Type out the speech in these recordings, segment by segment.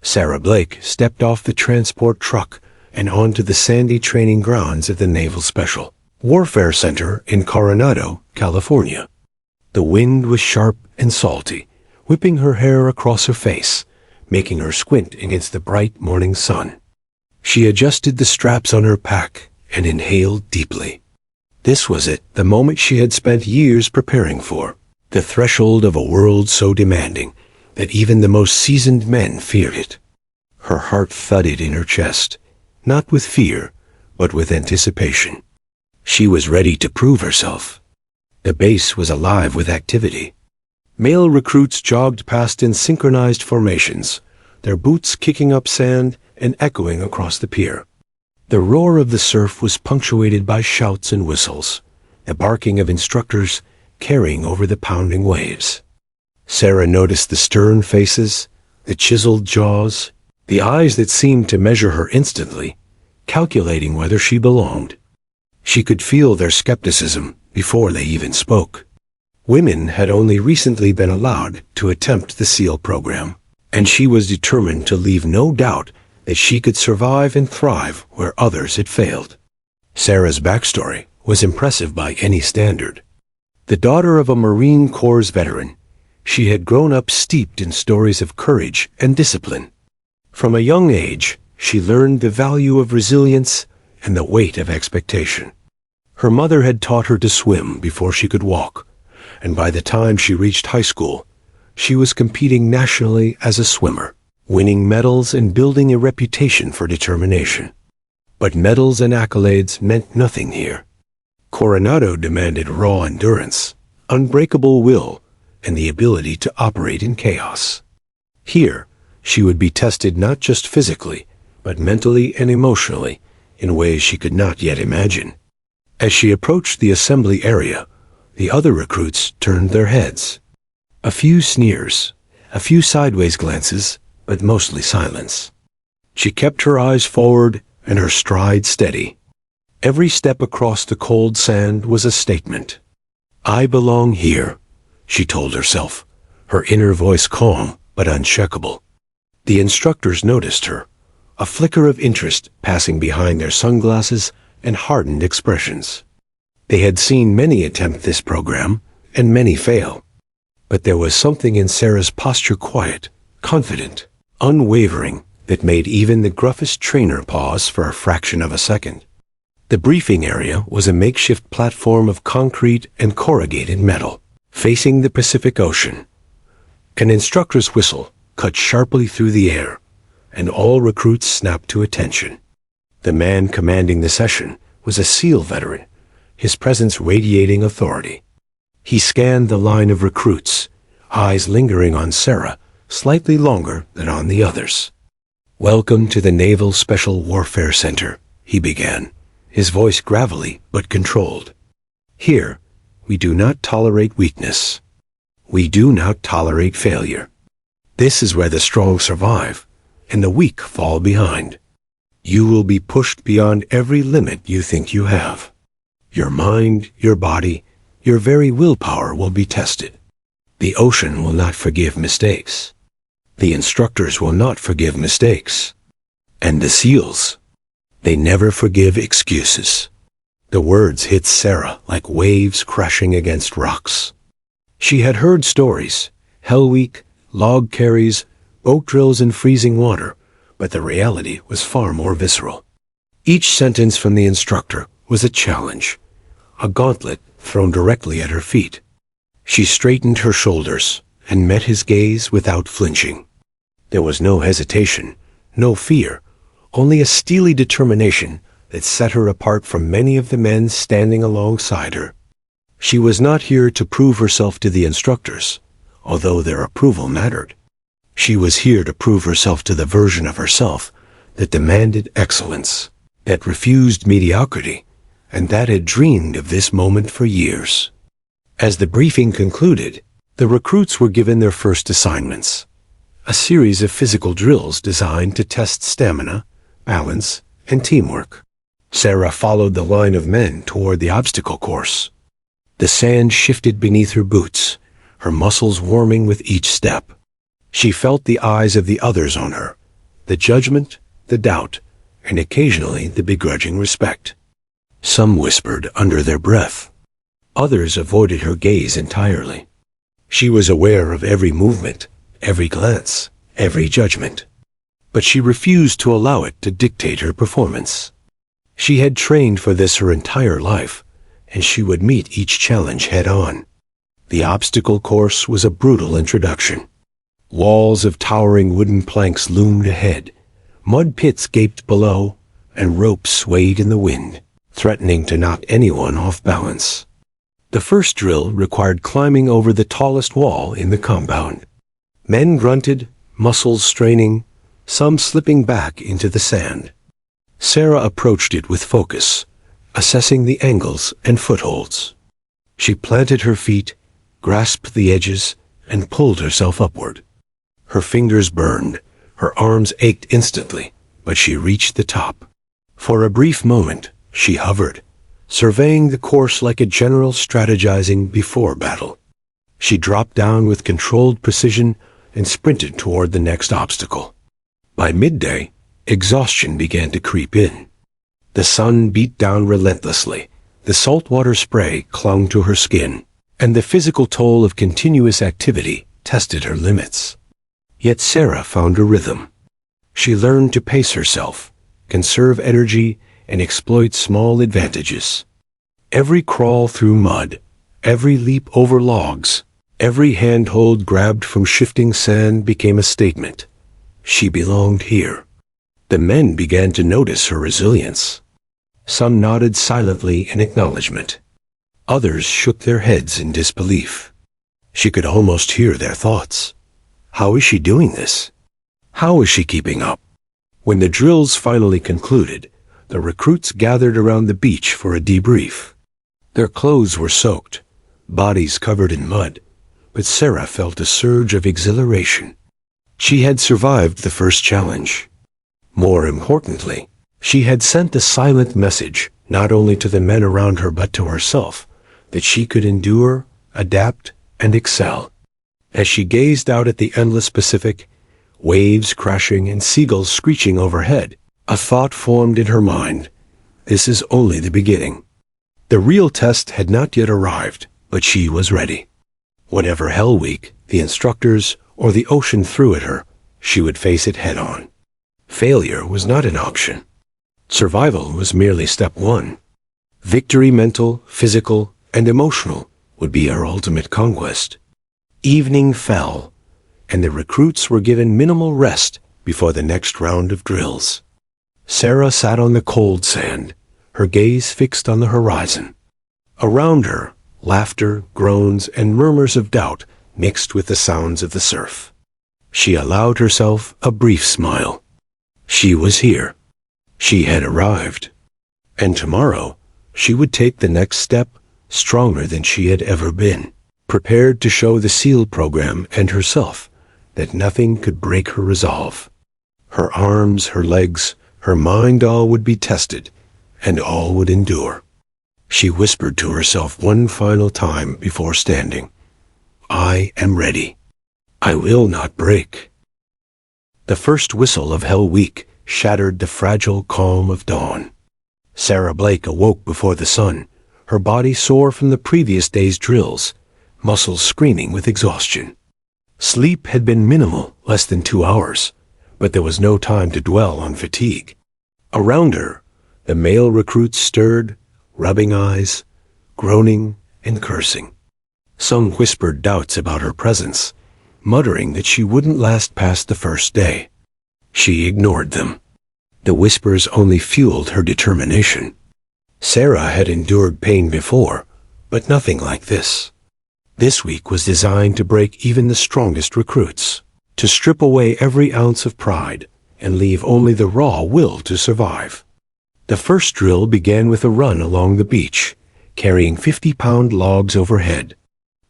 Sarah Blake stepped off the transport truck and onto the sandy training grounds at the Naval Special Warfare Center in Coronado, California. The wind was sharp and salty, whipping her hair across her face, making her squint against the bright morning sun. She adjusted the straps on her pack and inhaled deeply. This was it, the moment she had spent years preparing for, the threshold of a world so demanding that even the most seasoned men feared it. Her heart thudded in her chest, not with fear, but with anticipation. She was ready to prove herself. The base was alive with activity. Male recruits jogged past in synchronized formations, their boots kicking up sand and echoing across the pier. The roar of the surf was punctuated by shouts and whistles, the barking of instructors carrying over the pounding waves. Sarah noticed the stern faces, the chiseled jaws, the eyes that seemed to measure her instantly, calculating whether she belonged. She could feel their skepticism before they even spoke. Women had only recently been allowed to attempt the SEAL program, and she was determined to leave no doubt that she could survive and thrive where others had failed. Sarah's backstory was impressive by any standard. The daughter of a Marine Corps veteran, she had grown up steeped in stories of courage and discipline. From a young age, she learned the value of resilience and the weight of expectation. Her mother had taught her to swim before she could walk, and by the time she reached high school, she was competing nationally as a swimmer, winning medals and building a reputation for determination. But medals and accolades meant nothing here. Coronado demanded raw endurance, unbreakable will, and the ability to operate in chaos. Here, she would be tested not just physically, but mentally and emotionally, in ways she could not yet imagine. As she approached the assembly area, the other recruits turned their heads. A few sneers, a few sideways glances, but mostly silence. She kept her eyes forward and her stride steady. Every step across the cold sand was a statement. "I belong here," she told herself, her inner voice calm but unshakable. The instructors noticed her, a flicker of interest passing behind their sunglasses and hardened expressions. They had seen many attempt this program, and many fail. But there was something in Sarah's posture quiet, confident, unwavering, that made even the gruffest trainer pause for a fraction of a second. The briefing area was a makeshift platform of concrete and corrugated metal, facing the Pacific Ocean. An instructor's whistle cut sharply through the air, and all recruits snapped to attention. The man commanding the session was a SEAL veteran, his presence radiating authority. He scanned the line of recruits, eyes lingering on Sarah slightly longer than on the others. "Welcome to the Naval Special Warfare Center," he began, his voice gravelly but controlled. "Here, we do not tolerate weakness. We do not tolerate failure. This is where the strong survive and the weak fall behind. You will be pushed beyond every limit you think you have. Your mind, your body, your very willpower will be tested. The ocean will not forgive mistakes. The instructors will not forgive mistakes. And the SEALs, they never forgive excuses." The words hit Sarah like waves crashing against rocks. She had heard stories, Hell Week, log carries, boat drills in freezing water, but the reality was far more visceral. Each sentence from the instructor was a challenge, a gauntlet thrown directly at her feet. She straightened her shoulders and met his gaze without flinching. There was no hesitation, no fear, only a steely determination that set her apart from many of the men standing alongside her. She was not here to prove herself to the instructors, although their approval mattered. She was here to prove herself to the version of herself that demanded excellence, that refused mediocrity, and that had dreamed of this moment for years. As the briefing concluded, the recruits were given their first assignments, a series of physical drills designed to test stamina, balance, and teamwork. Sarah followed the line of men toward the obstacle course. The sand shifted beneath her boots, her muscles warming with each step. She felt the eyes of the others on her, the judgment, the doubt, and occasionally the begrudging respect. Some whispered under their breath. Others avoided her gaze entirely. She was aware of every movement, every glance, every judgment. But she refused to allow it to dictate her performance. She had trained for this her entire life, and she would meet each challenge head-on. The obstacle course was a brutal introduction. Walls of towering wooden planks loomed ahead, mud pits gaped below, and ropes swayed in the wind, threatening to knock anyone off balance. The first drill required climbing over the tallest wall in the compound. Men grunted, muscles straining, some slipping back into the sand. Sarah approached it with focus, assessing the angles and footholds. She planted her feet, grasped the edges, and pulled herself upward. Her fingers burned, her arms ached instantly, but she reached the top. For a brief moment, she hovered, surveying the course like a general strategizing before battle. She dropped down with controlled precision and sprinted toward the next obstacle. By midday, exhaustion began to creep in. The sun beat down relentlessly, the saltwater spray clung to her skin, and the physical toll of continuous activity tested her limits. Yet Sarah found a rhythm. She learned to pace herself, conserve energy, and exploit small advantages. Every crawl through mud, every leap over logs, every handhold grabbed from shifting sand became a statement. She belonged here. The men began to notice her resilience. Some nodded silently in acknowledgement. Others shook their heads in disbelief. She could almost hear their thoughts. How is she doing this? How is she keeping up? When the drills finally concluded, the recruits gathered around the beach for a debrief. Their clothes were soaked, bodies covered in mud, but Sarah felt a surge of exhilaration. She had survived the first challenge. More importantly, she had sent a silent message not only to the men around her but to herself, that she could endure, adapt, and excel. As she gazed out at the endless Pacific, waves crashing and seagulls screeching overhead, a thought formed in her mind. This is only the beginning. The real test had not yet arrived, but she was ready. Whatever Hell Week, the instructors, or the ocean threw at her, she would face it head-on. Failure was not an option. Survival was merely step one. Victory, mental, physical, and emotional, would be her ultimate conquest. Evening fell, and the recruits were given minimal rest before the next round of drills. Sarah sat on the cold sand, her gaze fixed on the horizon. Around her, laughter, groans, and murmurs of doubt mixed with the sounds of the surf. She allowed herself a brief smile. She was here. She had arrived. And tomorrow, she would take the next step stronger than she had ever been, prepared to show the SEAL program and herself that nothing could break her resolve. Her arms, her legs, her mind, all would be tested, and all would endure. She whispered to herself one final time before standing, "I am ready. I will not break." The first whistle of Hell Week shattered the fragile calm of dawn. Sarah Blake awoke before the sun, her body sore from the previous day's drills, muscles screaming with exhaustion. Sleep had been minimal, less than 2 hours, but there was no time to dwell on fatigue. Around her, the male recruits stirred, rubbing eyes, groaning, and cursing. Some whispered doubts about her presence, muttering that she wouldn't last past the first day. She ignored them. The whispers only fueled her determination. Sarah had endured pain before, but nothing like this. This week was designed to break even the strongest recruits, to strip away every ounce of pride and leave only the raw will to survive. The first drill began with a run along the beach, carrying 50-pound logs overhead.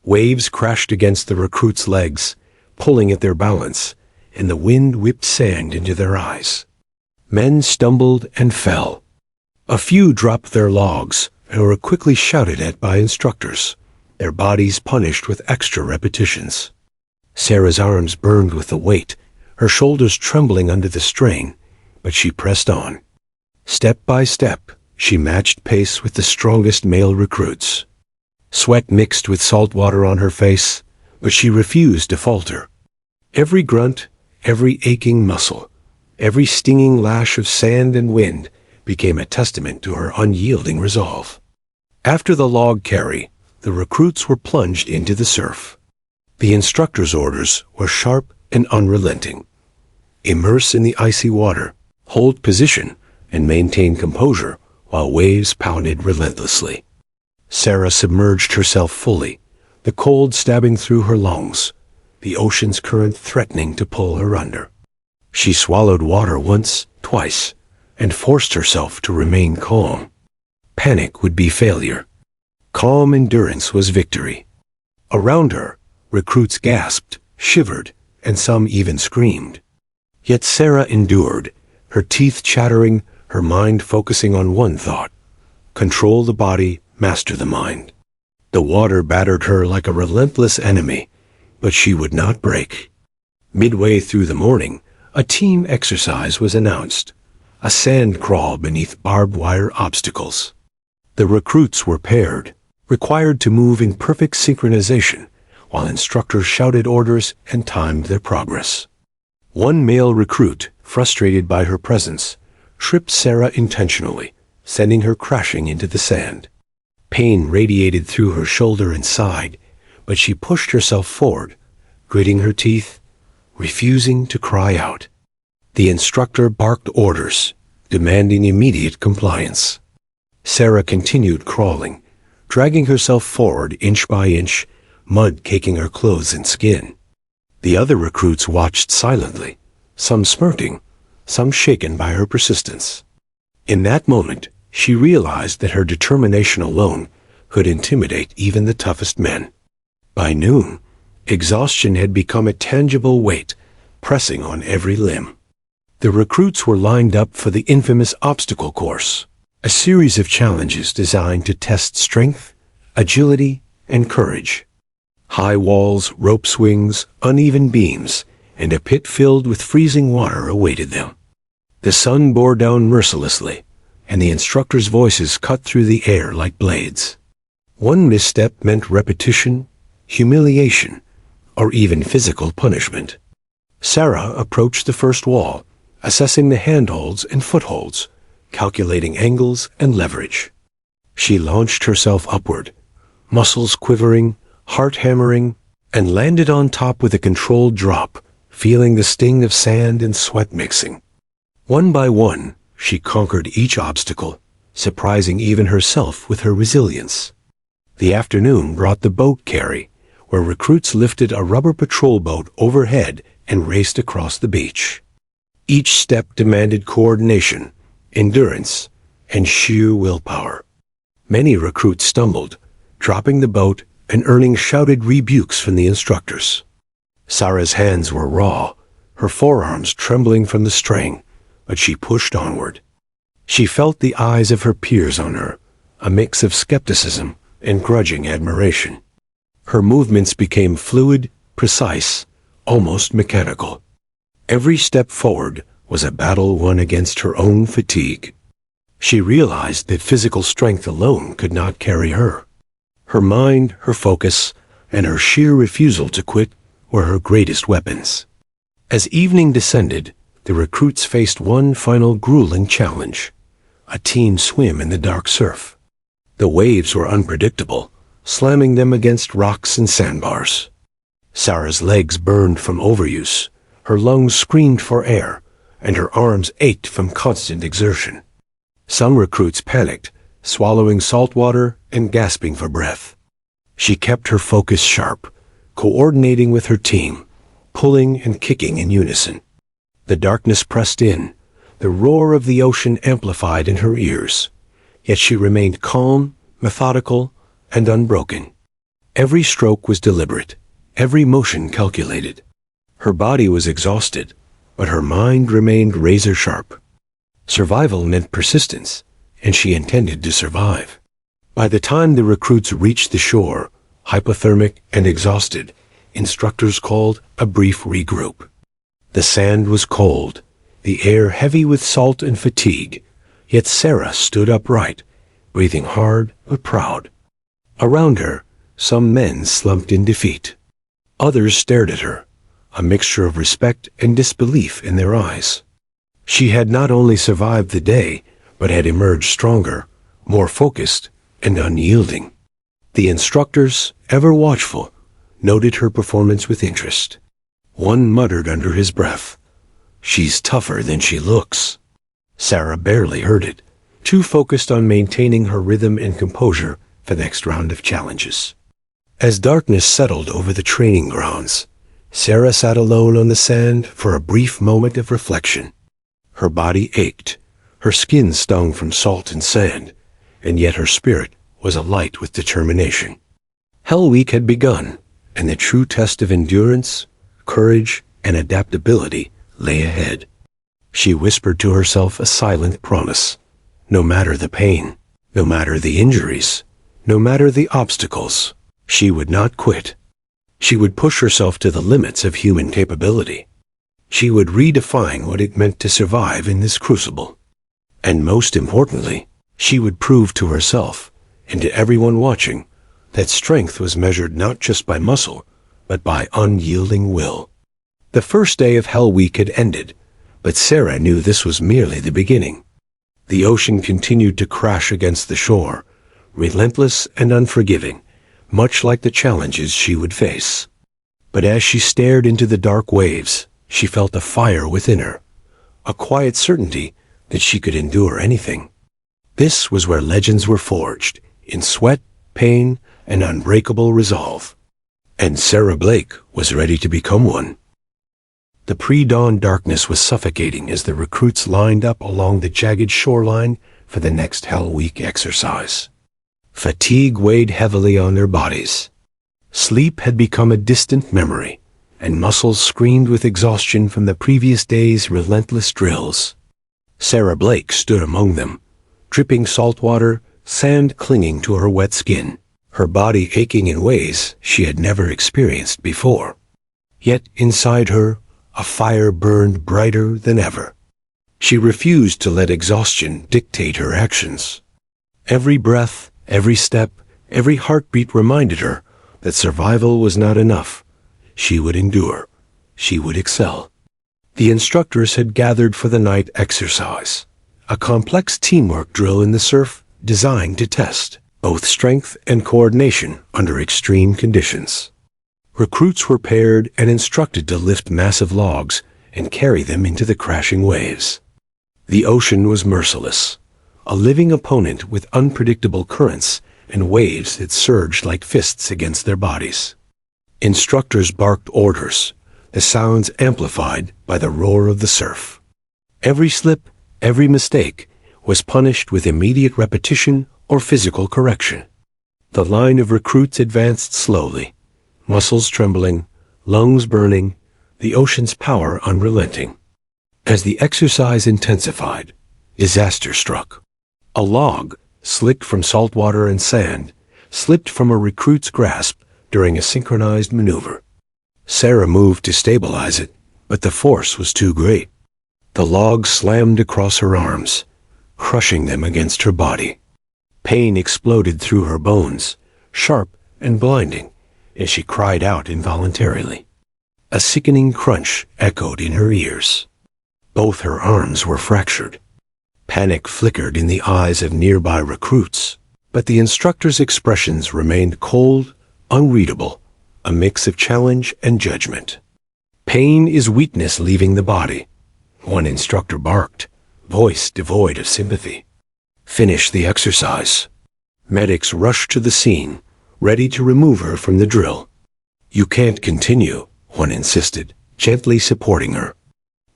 Waves crashed against the recruits' legs, pulling at their balance, and the wind whipped sand into their eyes. Men stumbled and fell. A few dropped their logs and were quickly shouted at by instructors, their bodies punished with extra repetitions. Sarah's arms burned with the weight, her shoulders trembling under the strain, but she pressed on. Step by step, she matched pace with the strongest male recruits. Sweat mixed with salt water on her face, but she refused to falter. Every grunt, every aching muscle, every stinging lash of sand and wind became a testament to her unyielding resolve. After the log carry, the recruits were plunged into the surf. The instructor's orders were sharp and unrelenting. Immerse in the icy water, hold position, and maintain composure while waves pounded relentlessly. Sarah submerged herself fully, the cold stabbing through her lungs, the ocean's current threatening to pull her under. She swallowed water once, twice, and forced herself to remain calm. Panic would be failure. Calm endurance was victory. Around her, recruits gasped, shivered, and some even screamed. Yet Sarah endured, her teeth chattering, her mind focusing on one thought: control the body, master the mind. The water battered her like a relentless enemy, but she would not break. Midway through the morning, a team exercise was announced, a sand crawl beneath barbed wire obstacles. The recruits were paired, required to move in perfect synchronization, while instructors shouted orders and timed their progress. One male recruit, frustrated by her presence, tripped Sarah intentionally, sending her crashing into the sand. Pain radiated through her shoulder and side, but she pushed herself forward, gritting her teeth, refusing to cry out. The instructor barked orders, demanding immediate compliance. Sarah continued crawling, dragging herself forward inch by inch, mud caking her clothes and skin. The other recruits watched silently, some smirking, some shaken by her persistence. In that moment, she realized that her determination alone could intimidate even the toughest men. By noon, exhaustion had become a tangible weight, pressing on every limb. The recruits were lined up for the infamous obstacle course, a series of challenges designed to test strength, agility, and courage. High walls, rope swings, uneven beams, and a pit filled with freezing water awaited them. The sun bore down mercilessly, and the instructors' voices cut through the air like blades. One misstep meant repetition, humiliation, or even physical punishment. Sarah approached the first wall, assessing the handholds and footholds, calculating angles and leverage. She launched herself upward, muscles quivering, heart hammering, and landed on top with a controlled drop, feeling the sting of sand and sweat mixing. One by one, she conquered each obstacle, surprising even herself with her resilience. The afternoon brought the boat carry, where recruits lifted a rubber patrol boat overhead and raced across the beach. Each step demanded coordination, endurance, and sheer willpower. Many recruits stumbled, dropping the boat and earning shouted rebukes from the instructors. Sarah's hands were raw, her forearms trembling from the strain, but she pushed onward. She felt the eyes of her peers on her, a mix of skepticism and grudging admiration. Her movements became fluid, precise, almost mechanical. Every step forward was a battle won against her own fatigue. She realized that physical strength alone could not carry her. Her mind, her focus, and her sheer refusal to quit were her greatest weapons. As evening descended, the recruits faced one final grueling challenge: a team swim in the dark surf. The waves were unpredictable, slamming them against rocks and sandbars. Sarah's legs burned from overuse, her lungs screamed for air, and her arms ached from constant exertion. Some recruits panicked, swallowing salt water and gasping for breath. She kept her focus sharp, coordinating with her team, pulling and kicking in unison. The darkness pressed in, the roar of the ocean amplified in her ears, yet she remained calm, methodical, and unbroken. Every stroke was deliberate, every motion calculated. Her body was exhausted, but her mind remained razor-sharp. Survival meant persistence, and she intended to survive. By the time the recruits reached the shore, hypothermic and exhausted, instructors called a brief regroup. The sand was cold, the air heavy with salt and fatigue, yet Sarah stood upright, breathing hard but proud. Around her, some men slumped in defeat. Others stared at her, a mixture of respect and disbelief in their eyes. She had not only survived the day, but had emerged stronger, more focused, and unyielding. The instructors, ever watchful, noted her performance with interest. One muttered under his breath, "She's tougher than she looks." Sarah barely heard it, too focused on maintaining her rhythm and composure for the next round of challenges. As darkness settled over the training grounds, Sarah sat alone on the sand for a brief moment of reflection. Her body ached, her skin stung from salt and sand, and yet her spirit was alight with determination. Hell Week had begun, and the true test of endurance, courage, and adaptability lay ahead. She whispered to herself a silent promise. No matter the pain, no matter the injuries, no matter the obstacles, she would not quit. She would push herself to the limits of human capability. She would redefine what it meant to survive in this crucible. And most importantly, she would prove to herself, and to everyone watching, that strength was measured not just by muscle, but by unyielding will. The first day of Hell Week had ended, but Sarah knew this was merely the beginning. The ocean continued to crash against the shore, relentless and unforgiving, much like the challenges she would face. But as she stared into the dark waves, she felt a fire within her, a quiet certainty that she could endure anything. This was where legends were forged, in sweat, pain, and unbreakable resolve. And Sarah Blake was ready to become one. The pre-dawn darkness was suffocating as the recruits lined up along the jagged shoreline for the next Hell Week exercise. Fatigue weighed heavily on their bodies. Sleep had become a distant memory, and muscles screamed with exhaustion from the previous day's relentless drills. Sarah Blake stood among them, dripping salt water, sand clinging to her wet skin, her body aching in ways she had never experienced before. Yet inside her, a fire burned brighter than ever. She refused to let exhaustion dictate her actions. Every breath, every step, every heartbeat reminded her that survival was not enough. She would endure. She would excel. The instructors had gathered for the night exercise, a complex teamwork drill in the surf designed to test both strength and coordination under extreme conditions. Recruits were paired and instructed to lift massive logs and carry them into the crashing waves. The ocean was merciless, a living opponent with unpredictable currents and waves that surged like fists against their bodies. Instructors barked orders, the sounds amplified by the roar of the surf. Every slip, every mistake, was punished with immediate repetition or physical correction. The line of recruits advanced slowly, muscles trembling, lungs burning, the ocean's power unrelenting. As the exercise intensified, disaster struck. A log, slick from salt water and sand, slipped from a recruit's grasp during a synchronized maneuver. Sarah moved to stabilize it, but the force was too great. The log slammed across her arms, crushing them against her body. Pain exploded through her bones, sharp and blinding, as she cried out involuntarily. A sickening crunch echoed in her ears. Both her arms were fractured. Panic flickered in the eyes of nearby recruits, but the instructor's expressions remained cold, unreadable, a mix of challenge and judgment. "Pain is weakness leaving the body," one instructor barked, voice devoid of sympathy. "Finish the exercise." Medics rushed to the scene, ready to remove her from the drill. "You can't continue," one insisted, gently supporting her.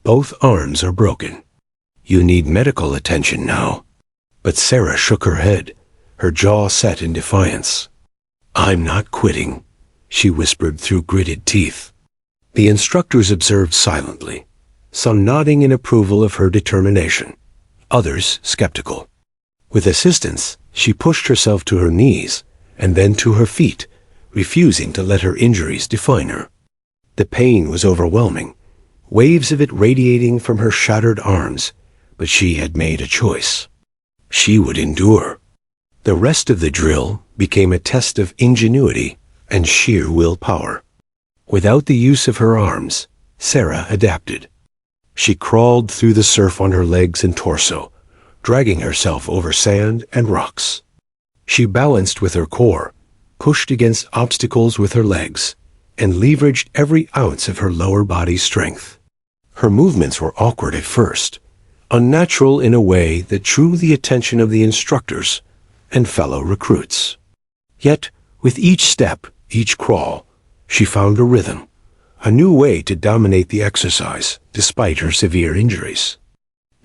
"Both arms are broken. You need medical attention now." But Sarah shook her head, her jaw set in defiance. "I'm not quitting," she whispered through gritted teeth. The instructors observed silently, some nodding in approval of her determination, others skeptical. With assistance, she pushed herself to her knees and then to her feet, refusing to let her injuries define her. The pain was overwhelming, waves of it radiating from her shattered arms, but she had made a choice. She would endure. The rest of the drill became a test of ingenuity and sheer willpower. Without the use of her arms, Sarah adapted. She crawled through the surf on her legs and torso, dragging herself over sand and rocks. She balanced with her core, pushed against obstacles with her legs, and leveraged every ounce of her lower body strength. Her movements were awkward at first, unnatural in a way that drew the attention of the instructors and fellow recruits. Yet, with each step, each crawl, she found a rhythm, a new way to dominate the exercise despite her severe injuries.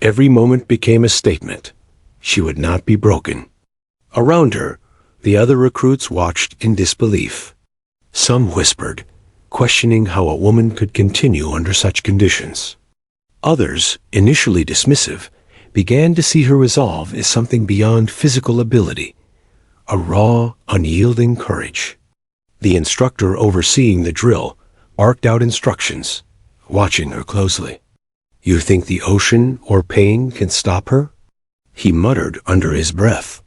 Every moment became a statement. She would not be broken. Around her, the other recruits watched in disbelief. Some whispered, questioning how a woman could continue under such conditions. Others, initially dismissive, began to see her resolve as something beyond physical ability, a raw, unyielding courage. The instructor overseeing the drill barked out instructions, watching her closely. "You think the ocean or pain can stop her?" he muttered under his breath.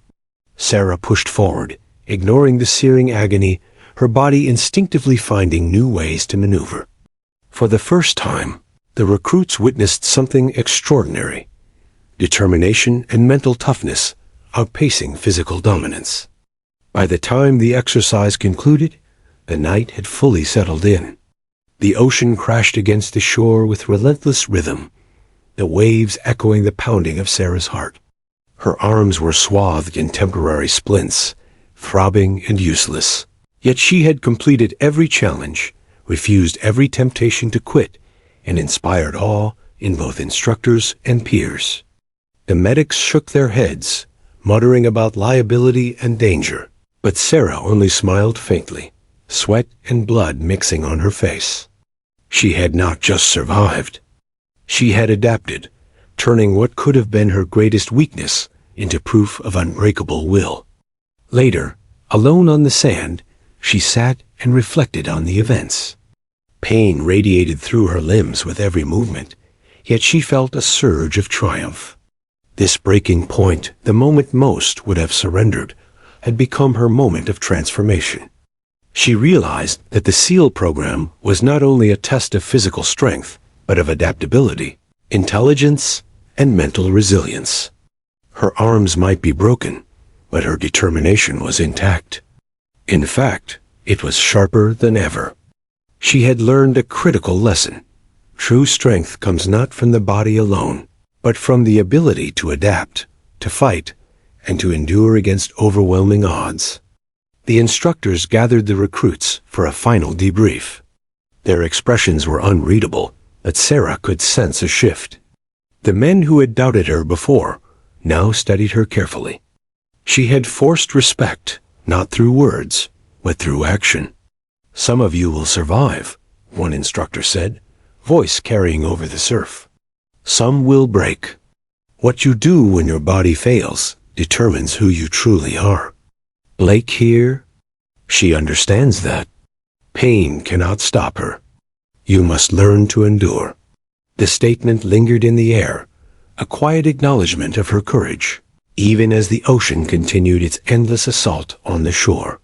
Sarah pushed forward, ignoring the searing agony, her body instinctively finding new ways to maneuver. For the first time, the recruits witnessed something extraordinary: determination and mental toughness outpacing physical dominance. By the time the exercise concluded, the night had fully settled in. The ocean crashed against the shore with relentless rhythm, the waves echoing the pounding of Sarah's heart. Her arms were swathed in temporary splints, throbbing and useless. Yet she had completed every challenge, refused every temptation to quit, and inspired awe in both instructors and peers. The medics shook their heads, muttering about liability and danger, but Sarah only smiled faintly, sweat and blood mixing on her face. She had not just survived. She had adapted, turning what could have been her greatest weakness into proof of unbreakable will. Later, alone on the sand, she sat and reflected on the events. Pain radiated through her limbs with every movement, yet she felt a surge of triumph. This breaking point, the moment most would have surrendered, had become her moment of transformation. She realized that the SEAL program was not only a test of physical strength, but of adaptability, intelligence, and mental resilience. Her arms might be broken, but her determination was intact. In fact, it was sharper than ever. She had learned a critical lesson. True strength comes not from the body alone, but from the ability to adapt, to fight, and to endure against overwhelming odds. The instructors gathered the recruits for a final debrief. Their expressions were unreadable, but Sarah could sense a shift. The men who had doubted her before now studied her carefully. She had forced respect, not through words, but through action. "Some of you will survive," one instructor said, voice carrying over the surf. "Some will break. What you do when your body fails determines who you truly are." Blake here? She understands that. Pain cannot stop her. You must learn to endure. The statement lingered in the air, a quiet acknowledgement of her courage, even as the ocean continued its endless assault on the shore.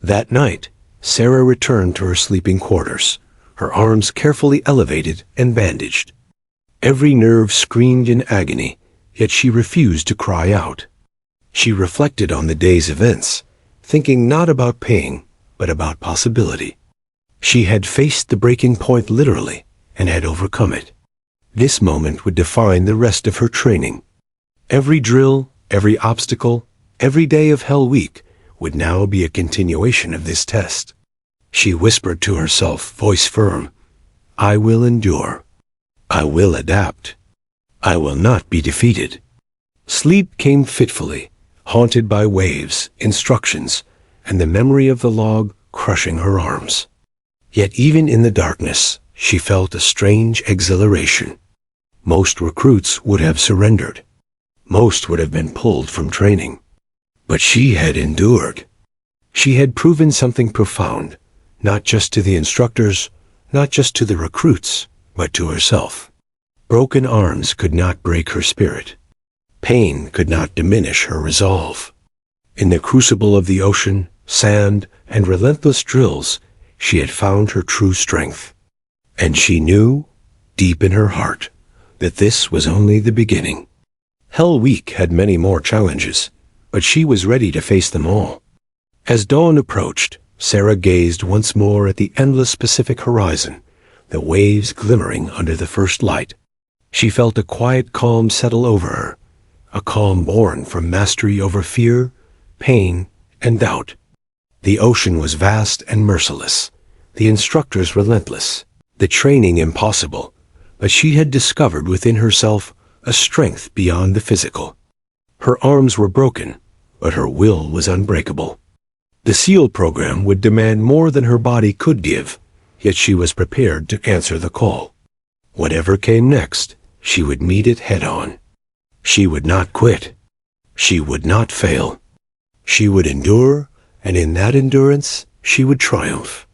That night, Sarah returned to her sleeping quarters, her arms carefully elevated and bandaged. Every nerve screamed in agony, yet she refused to cry out. She reflected on the day's events, thinking not about pain, but about possibility. She had faced the breaking point literally and had overcome it. This moment would define the rest of her training. Every drill, every obstacle, every day of Hell Week would now be a continuation of this test. She whispered to herself, voice firm, "I will endure. I will adapt. I will not be defeated." Sleep came fitfully, haunted by waves, instructions, and the memory of the log crushing her arms. Yet even in the darkness, she felt a strange exhilaration. Most recruits would have surrendered. Most would have been pulled from training. But she had endured. She had proven something profound, not just to the instructors, not just to the recruits, but to herself. Broken arms could not break her spirit. Pain could not diminish her resolve. In the crucible of the ocean, sand, and relentless drills, she had found her true strength. And she knew, deep in her heart, that this was only the beginning. Hell Week had many more challenges, but she was ready to face them all. As dawn approached, Sarah gazed once more at the endless Pacific horizon, the waves glimmering under the first light. She felt a quiet calm settle over her, a calm born from mastery over fear, pain, and doubt. The ocean was vast and merciless, the instructors relentless, the training impossible, but she had discovered within herself a strength beyond the physical. Her arms were broken, but her will was unbreakable. The SEAL program would demand more than her body could give, yet she was prepared to answer the call. Whatever came next, she would meet it head-on. She would not quit. She would not fail. She would endure, and in that endurance, she would triumph.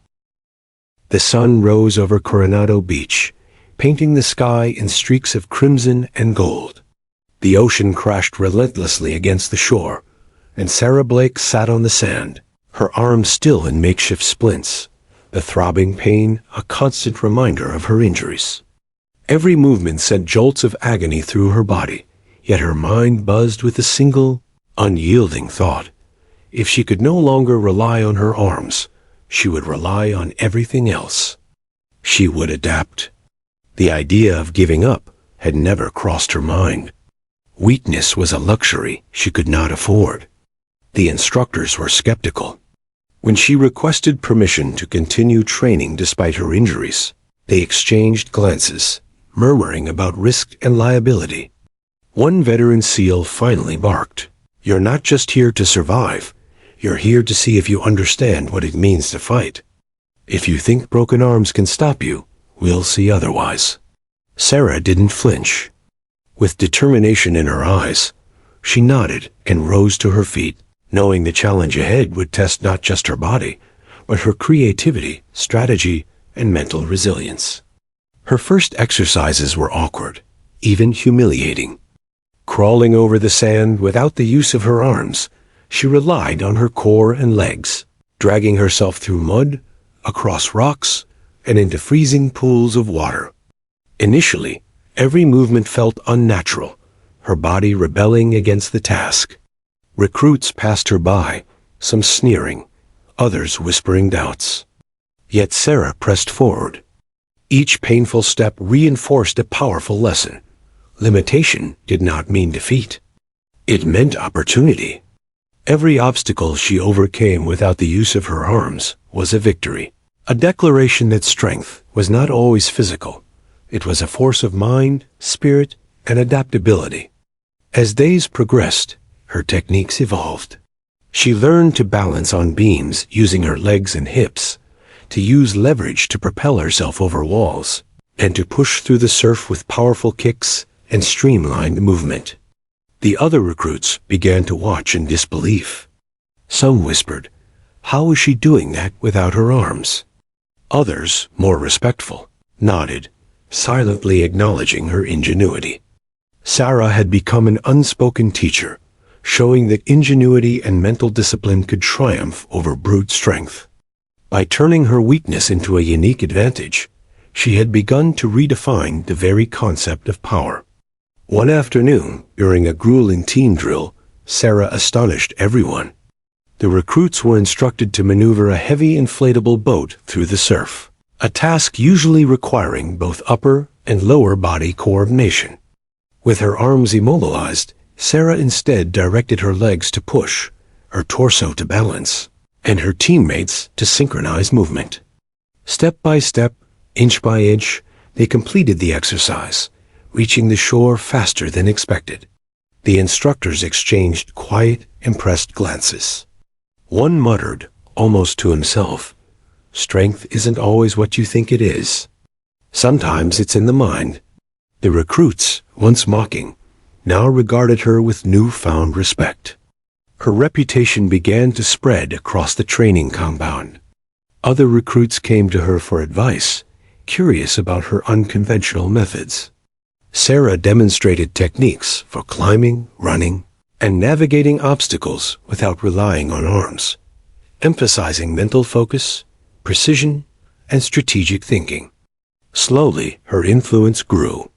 The sun rose over Coronado Beach, painting the sky in streaks of crimson and gold. The ocean crashed relentlessly against the shore, and Sarah Blake sat on the sand, her arms still in makeshift splints, the throbbing pain a constant reminder of her injuries. Every movement sent jolts of agony through her body, yet her mind buzzed with a single, unyielding thought. If she could no longer rely on her arms, she would rely on everything else. She would adapt. The idea of giving up had never crossed her mind. Weakness was a luxury she could not afford. The instructors were skeptical. When she requested permission to continue training despite her injuries, they exchanged glances, murmuring about risk and liability. One veteran SEAL finally barked, "You're not just here to survive. You're here to see if you understand what it means to fight. If you think broken arms can stop you, we'll see otherwise." Sarah didn't flinch. With determination in her eyes, she nodded and rose to her feet, knowing the challenge ahead would test not just her body, but her creativity, strategy, and mental resilience. Her first exercises were awkward, even humiliating. Crawling over the sand without the use of her arms, she relied on her core and legs, dragging herself through mud, across rocks, and into freezing pools of water. Initially, every movement felt unnatural, her body rebelling against the task. Recruits passed her by, some sneering, others whispering doubts. Yet Sarah pressed forward. Each painful step reinforced a powerful lesson. Limitation did not mean defeat. It meant opportunity. Every obstacle she overcame without the use of her arms was a victory, a declaration that strength was not always physical. It was a force of mind, spirit, and adaptability. As days progressed, her techniques evolved. She learned to balance on beams using her legs and hips, to use leverage to propel herself over walls, and to push through the surf with powerful kicks and streamlined movement. The other recruits began to watch in disbelief. Some whispered, "How is she doing that without her arms?" Others, more respectful, nodded, silently acknowledging her ingenuity. Sarah had become an unspoken teacher, showing that ingenuity and mental discipline could triumph over brute strength. By turning her weakness into a unique advantage, she had begun to redefine the very concept of power. One afternoon, during a grueling team drill, Sarah astonished everyone. The recruits were instructed to maneuver a heavy inflatable boat through the surf, a task usually requiring both upper and lower body coordination. With her arms immobilized, Sarah instead directed her legs to push, her torso to balance, and her teammates to synchronize movement. Step by step, inch by inch, they completed the exercise, reaching the shore faster than expected. The instructors exchanged quiet, impressed glances. One muttered, almost to himself, "Strength isn't always what you think it is. Sometimes it's in the mind." The recruits, once mocking, now regarded her with newfound respect. Her reputation began to spread across the training compound. Other recruits came to her for advice, curious about her unconventional methods. Sarah demonstrated techniques for climbing, running, and navigating obstacles without relying on arms, emphasizing mental focus, precision, and strategic thinking. Slowly, her influence grew.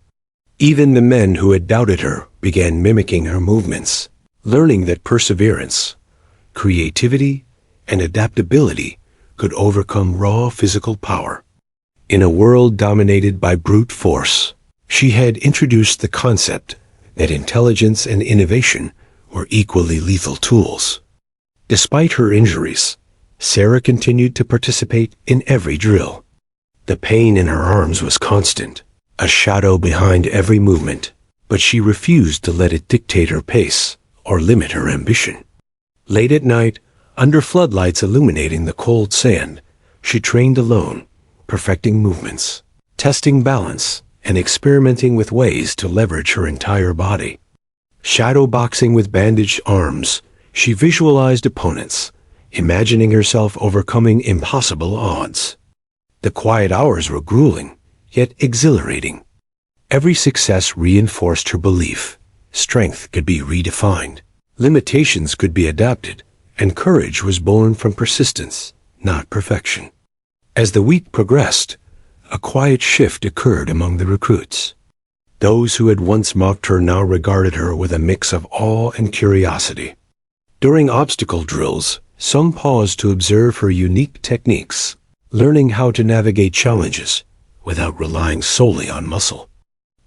Even the men who had doubted her began mimicking her movements, learning that perseverance, creativity, and adaptability could overcome raw physical power. In a world dominated by brute force, she had introduced the concept that intelligence and innovation were equally lethal tools. Despite her injuries, Sarah continued to participate in every drill. The pain in her arms was constant, a shadow behind every movement, but she refused to let it dictate her pace or limit her ambition. Late at night, under floodlights illuminating the cold sand, she trained alone, perfecting movements, testing balance, and experimenting with ways to leverage her entire body. Shadow boxing with bandaged arms, she visualized opponents, imagining herself overcoming impossible odds. The quiet hours were grueling, yet exhilarating. Every success reinforced her belief. Strength could be redefined, limitations could be adapted, and courage was born from persistence, not perfection. As the week progressed, a quiet shift occurred among the recruits. Those who had once mocked her now regarded her with a mix of awe and curiosity. During obstacle drills, some paused to observe her unique techniques, learning how to navigate challenges without relying solely on muscle.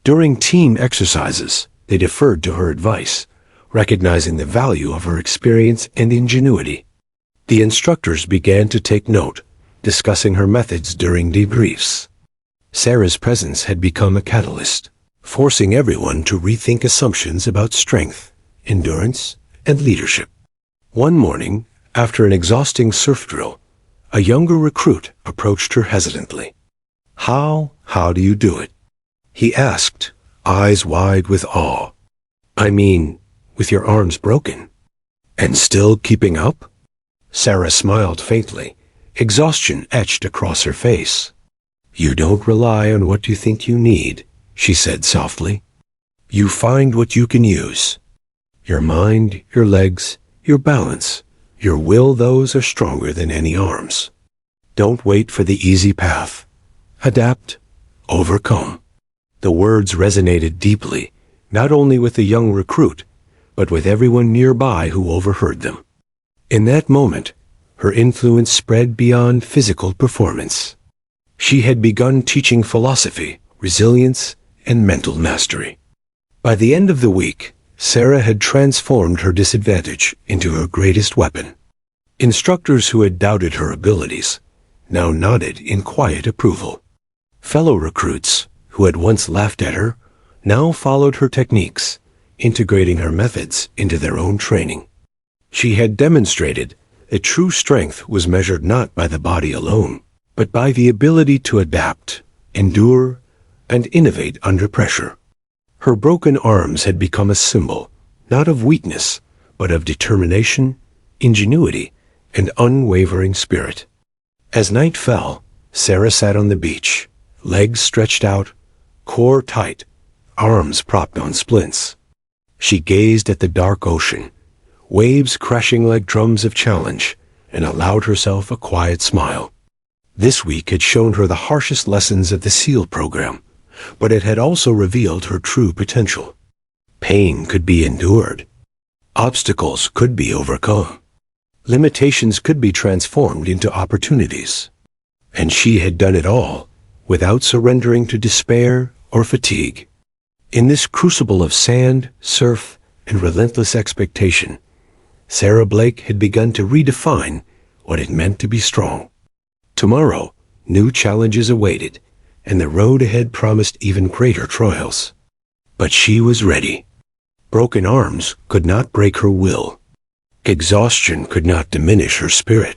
During team exercises, they deferred to her advice, recognizing the value of her experience and ingenuity. The instructors began to take note, discussing her methods during debriefs. Sarah's presence had become a catalyst, forcing everyone to rethink assumptions about strength, endurance, and leadership. One morning, after an exhausting surf drill, a younger recruit approached her hesitantly. How do you do it?" he asked, eyes wide with awe. "I mean, with your arms broken. And still keeping up?" Sarah smiled faintly, exhaustion etched across her face. "You don't rely on what you think you need," she said softly. "You find what you can use. Your mind, your legs, your balance, your will, those are stronger than any arms. Don't wait for the easy path. Adapt, overcome." The words resonated deeply, not only with the young recruit, but with everyone nearby who overheard them. In that moment, her influence spread beyond physical performance. She had begun teaching philosophy, resilience, and mental mastery. By the end of the week, Sarah had transformed her disadvantage into her greatest weapon. Instructors who had doubted her abilities now nodded in quiet approval. Fellow recruits, who had once laughed at her, now followed her techniques, integrating her methods into their own training. She had demonstrated that true strength was measured not by the body alone, but by the ability to adapt, endure, and innovate under pressure. Her broken arms had become a symbol, not of weakness, but of determination, ingenuity, and unwavering spirit. As night fell, Sarah sat on the beach, legs stretched out, core tight, arms propped on splints. She gazed at the dark ocean, waves crashing like drums of challenge, and allowed herself a quiet smile. This week had shown her the harshest lessons of the SEAL program, but it had also revealed her true potential. Pain could be endured. Obstacles could be overcome. Limitations could be transformed into opportunities. And she had done it all without surrendering to despair or fatigue. In this crucible of sand, surf, and relentless expectation, Sarah Blake had begun to redefine what it meant to be strong. Tomorrow, new challenges awaited, and the road ahead promised even greater trials. But she was ready. Broken arms could not break her will. Exhaustion could not diminish her spirit.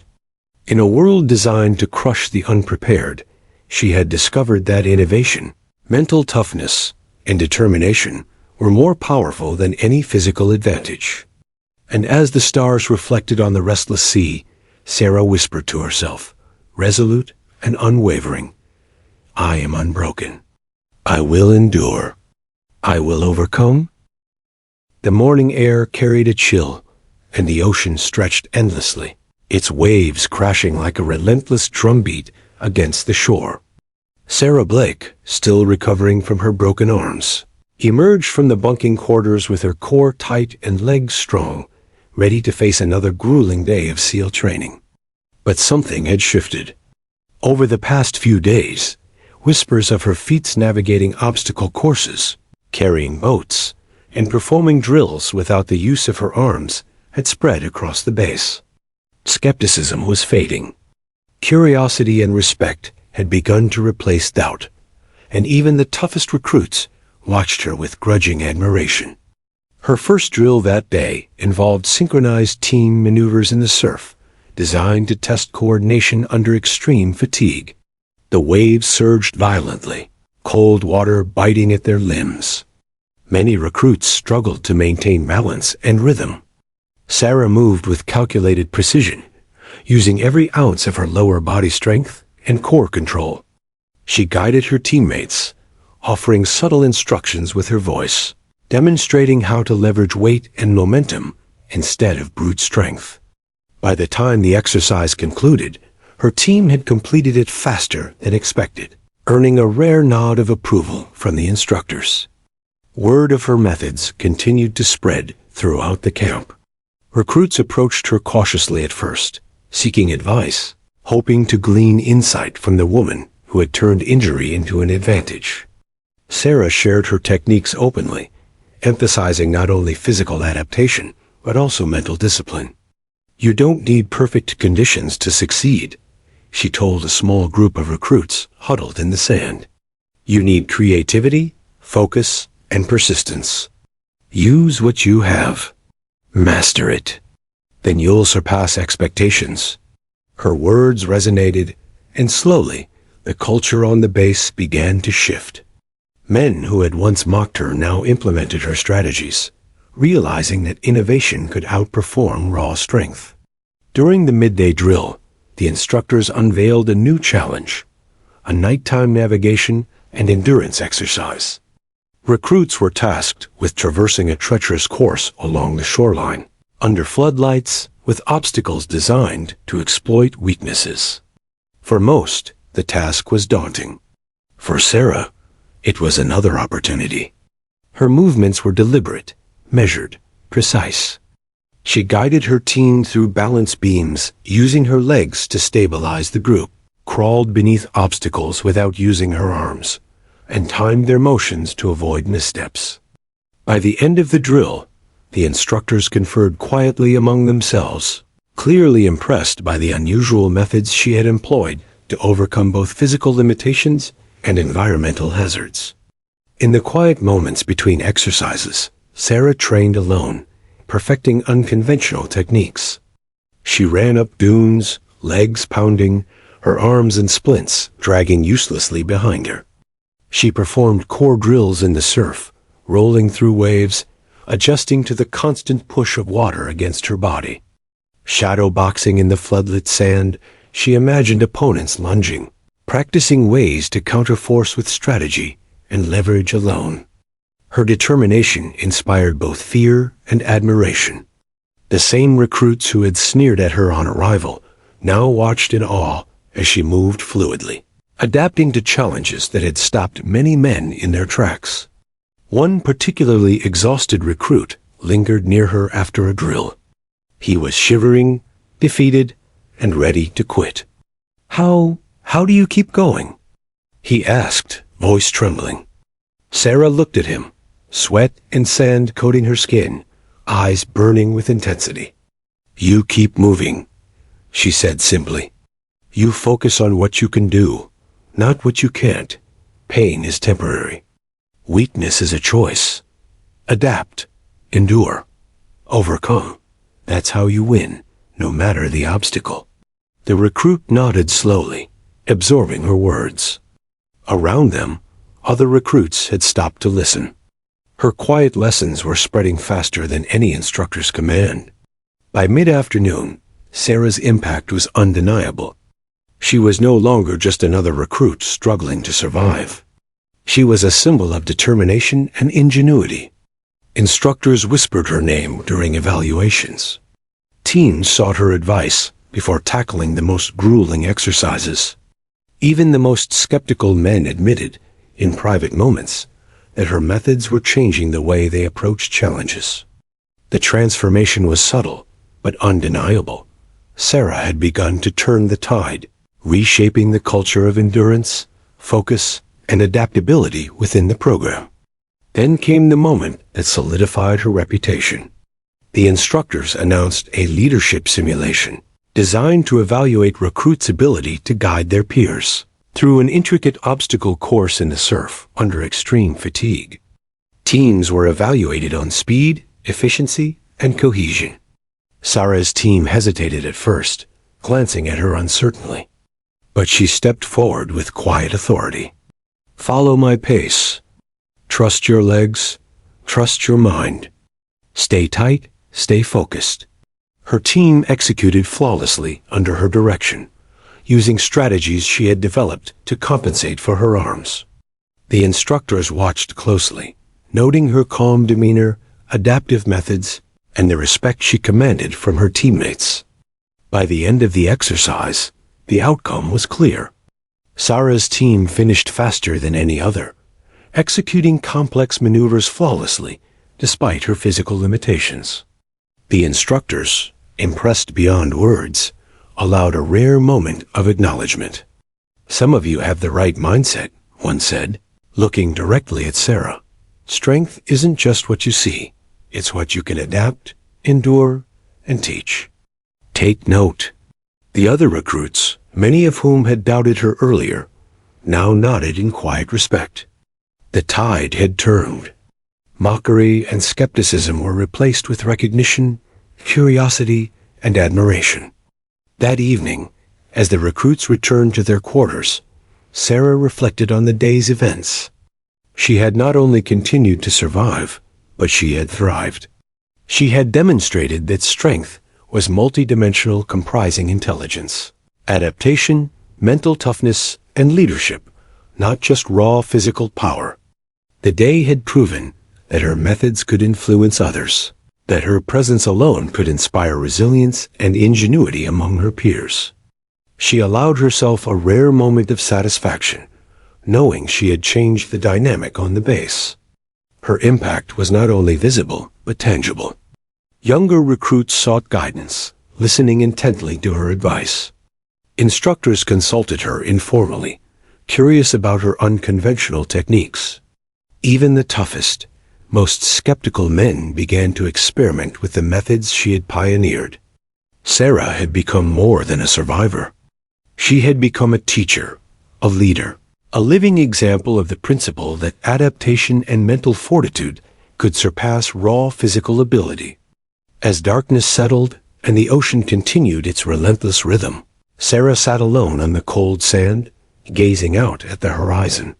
In a world designed to crush the unprepared, she had discovered that innovation, mental toughness, and determination were more powerful than any physical advantage. And as the stars reflected on the restless sea, Sarah whispered to herself, resolute and unwavering, I am unbroken. I will endure. I will overcome. The morning air carried a chill, and the ocean stretched endlessly, its waves crashing like a relentless drumbeat against the shore. Sarah Blake, still recovering from her broken arms, emerged from the bunking quarters with her core tight and legs strong, ready to face another grueling day of SEAL training. But something had shifted. Over the past few days, whispers of her feats navigating obstacle courses, carrying boats, and performing drills without the use of her arms had spread across the base. Skepticism was fading. Curiosity and respect had begun to replace doubt, and even the toughest recruits watched her with grudging admiration. Her first drill that day involved synchronized team maneuvers in the surf, designed to test coordination under extreme fatigue. The waves surged violently, cold water biting at their limbs. Many recruits struggled to maintain balance and rhythm. Sarah moved with calculated precision, using every ounce of her lower body strength and core control. She guided her teammates, offering subtle instructions with her voice, demonstrating how to leverage weight and momentum instead of brute strength. By the time the exercise concluded, her team had completed it faster than expected, earning a rare nod of approval from the instructors. Word of her methods continued to spread throughout the camp. Recruits approached her cautiously at first, seeking advice, hoping to glean insight from the woman who had turned injury into an advantage. Sarah shared her techniques openly, emphasizing not only physical adaptation, but also mental discipline. "You don't need perfect conditions to succeed," she told a small group of recruits huddled in the sand. "You need creativity, focus, and persistence. Use what you have. Master it. Then you'll surpass expectations." Her words resonated, and slowly, the culture on the base began to shift. Men who had once mocked her now implemented her strategies, realizing that innovation could outperform raw strength. During the midday drill, the instructors unveiled a new challenge, a nighttime navigation and endurance exercise. Recruits were tasked with traversing a treacherous course along the shoreline, under floodlights, with obstacles designed to exploit weaknesses. For most, the task was daunting. For Sarah, it was another opportunity. Her movements were deliberate, measured, precise. She guided her team through balance beams, using her legs to stabilize the group, crawled beneath obstacles without using her arms, and timed their motions to avoid missteps. By the end of the drill, the instructors conferred quietly among themselves, clearly impressed by the unusual methods she had employed to overcome both physical limitations and environmental hazards. In the quiet moments between exercises, Sarah trained alone, perfecting unconventional techniques. She ran up dunes, legs pounding, her arms in splints dragging uselessly behind her. She performed core drills in the surf, rolling through waves, adjusting to the constant push of water against her body. Shadow boxing in the floodlit sand, she imagined opponents lunging, practicing ways to counter force with strategy and leverage alone. Her determination inspired both fear and admiration. The same recruits who had sneered at her on arrival now watched in awe as she moved fluidly, adapting to challenges that had stopped many men in their tracks. One particularly exhausted recruit lingered near her after a drill. He was shivering, defeated, and ready to quit. How do you keep going?" he asked, voice trembling. Sarah looked at him, sweat and sand coating her skin, eyes burning with intensity. "You keep moving," she said simply. "You focus on what you can do, not what you can't. Pain is temporary. Weakness is a choice. Adapt, endure, overcome. That's how you win, no matter the obstacle." The recruit nodded slowly, absorbing her words. Around them, other recruits had stopped to listen. Her quiet lessons were spreading faster than any instructor's command. By mid-afternoon, Sarah's impact was undeniable. She was no longer just another recruit struggling to survive. She was a symbol of determination and ingenuity. Instructors whispered her name during evaluations. Teens sought her advice before tackling the most grueling exercises. Even the most skeptical men admitted, in private moments, that her methods were changing the way they approached challenges. The transformation was subtle, but undeniable. Sarah had begun to turn the tide, reshaping the culture of endurance, focus, and adaptability within the program. Then came the moment that solidified her reputation. The instructors announced a leadership simulation designed to evaluate recruits' ability to guide their peers through an intricate obstacle course in the surf under extreme fatigue. Teams were evaluated on speed, efficiency, and cohesion. Sarah's team hesitated at first, glancing at her uncertainly. But she stepped forward with quiet authority. "Follow my pace. Trust your legs. Trust your mind. Stay tight, stay focused." Her team executed flawlessly under her direction, using strategies she had developed to compensate for her arms. The instructors watched closely, noting her calm demeanor, adaptive methods, and the respect she commanded from her teammates. By the end of the exercise, the outcome was clear. Sarah's team finished faster than any other, executing complex maneuvers flawlessly, despite her physical limitations. The instructors, impressed beyond words, allowed a rare moment of acknowledgement. "Some of you have the right mindset," one said, looking directly at Sarah. "Strength isn't just what you see. It's what you can adapt, endure, and teach." Take note. The other recruits, many of whom had doubted her earlier, now nodded in quiet respect. The tide had turned. Mockery and skepticism were replaced with recognition, curiosity, and admiration. That evening, as the recruits returned to their quarters, Sarah reflected on the day's events. She had not only continued to survive, but she had thrived. She had demonstrated that strength was multidimensional, comprising intelligence, adaptation, mental toughness, and leadership, not just raw physical power. The day had proven that her methods could influence others, that her presence alone could inspire resilience and ingenuity among her peers. She allowed herself a rare moment of satisfaction, knowing she had changed the dynamic on the base. Her impact was not only visible, but tangible. Younger recruits sought guidance, listening intently to her advice. Instructors consulted her informally, curious about her unconventional techniques. Even the toughest, most skeptical men began to experiment with the methods she had pioneered. Sarah had become more than a survivor. She had become a teacher, a leader, a living example of the principle that adaptation and mental fortitude could surpass raw physical ability. As darkness settled and the ocean continued its relentless rhythm, Sarah sat alone on the cold sand, gazing out at the horizon.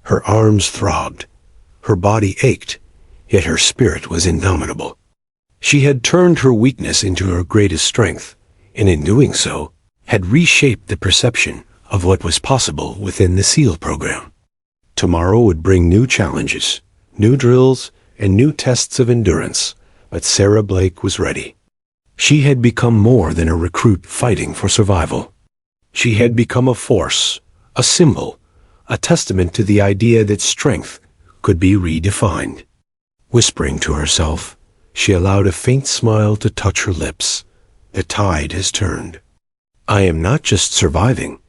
Her arms throbbed, her body ached, yet her spirit was indomitable. She had turned her weakness into her greatest strength, and in doing so, had reshaped the perception of what was possible within the SEAL program. Tomorrow would bring new challenges, new drills, and new tests of endurance, but Sarah Blake was ready. She had become more than a recruit fighting for survival. She had become a force, a symbol, a testament to the idea that strength could be redefined. Whispering to herself, she allowed a faint smile to touch her lips. The tide has turned. I am not just surviving.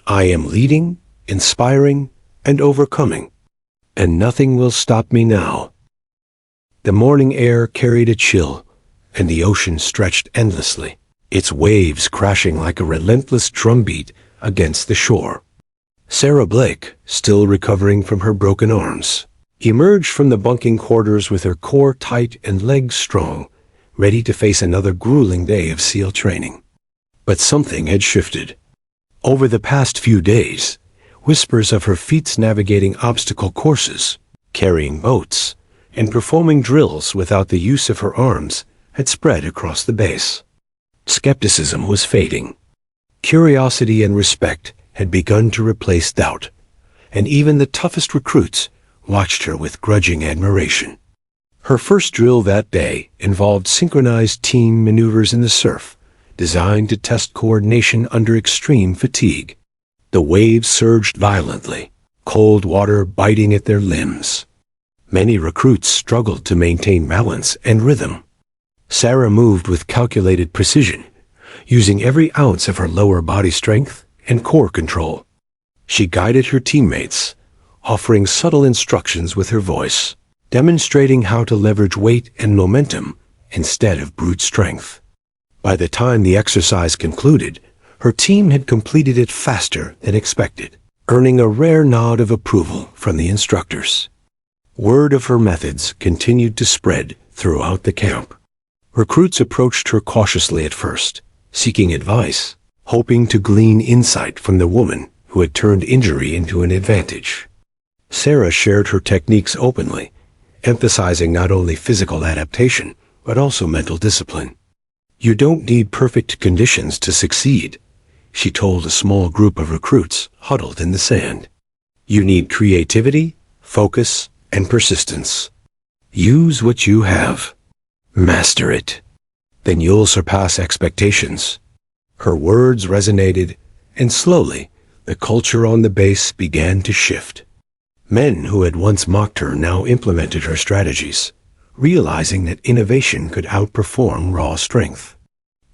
I am leading, inspiring, and overcoming. And nothing will stop me now. The morning air carried a chill, and the ocean stretched endlessly, its waves crashing like a relentless drumbeat against the shore. Sarah Blake, still recovering from her broken arms, emerged from the bunking quarters with her core tight and legs strong, ready to face another grueling day of SEAL training. But something had shifted. Over the past few days, whispers of her feats navigating obstacle courses, carrying boats, and performing drills without the use of her arms had spread across the base. Skepticism was fading. Curiosity and respect had begun to replace doubt, and even the toughest recruits watched her with grudging admiration. Her first drill that day involved synchronized team maneuvers in the surf, designed to test coordination under extreme fatigue. The waves surged violently, cold water biting at their limbs. Many recruits struggled to maintain balance and rhythm. Sarah moved with calculated precision, using every ounce of her lower body strength and core control. She guided her teammates, offering subtle instructions with her voice, demonstrating how to leverage weight and momentum instead of brute strength. By the time the exercise concluded, her team had completed it faster than expected, earning a rare nod of approval from the instructors. Word of her methods continued to spread throughout the camp. Recruits approached her cautiously at first, seeking advice, hoping to glean insight from the woman who had turned injury into an advantage. Sarah shared her techniques openly, emphasizing not only physical adaptation, but also mental discipline. "You don't need perfect conditions to succeed," she told a small group of recruits huddled in the sand. "You need creativity, focus, and persistence. Use what you have. Master it. Then you'll surpass expectations." Her words resonated, and slowly, the culture on the base began to shift. Men who had once mocked her now implemented her strategies, realizing that innovation could outperform raw strength.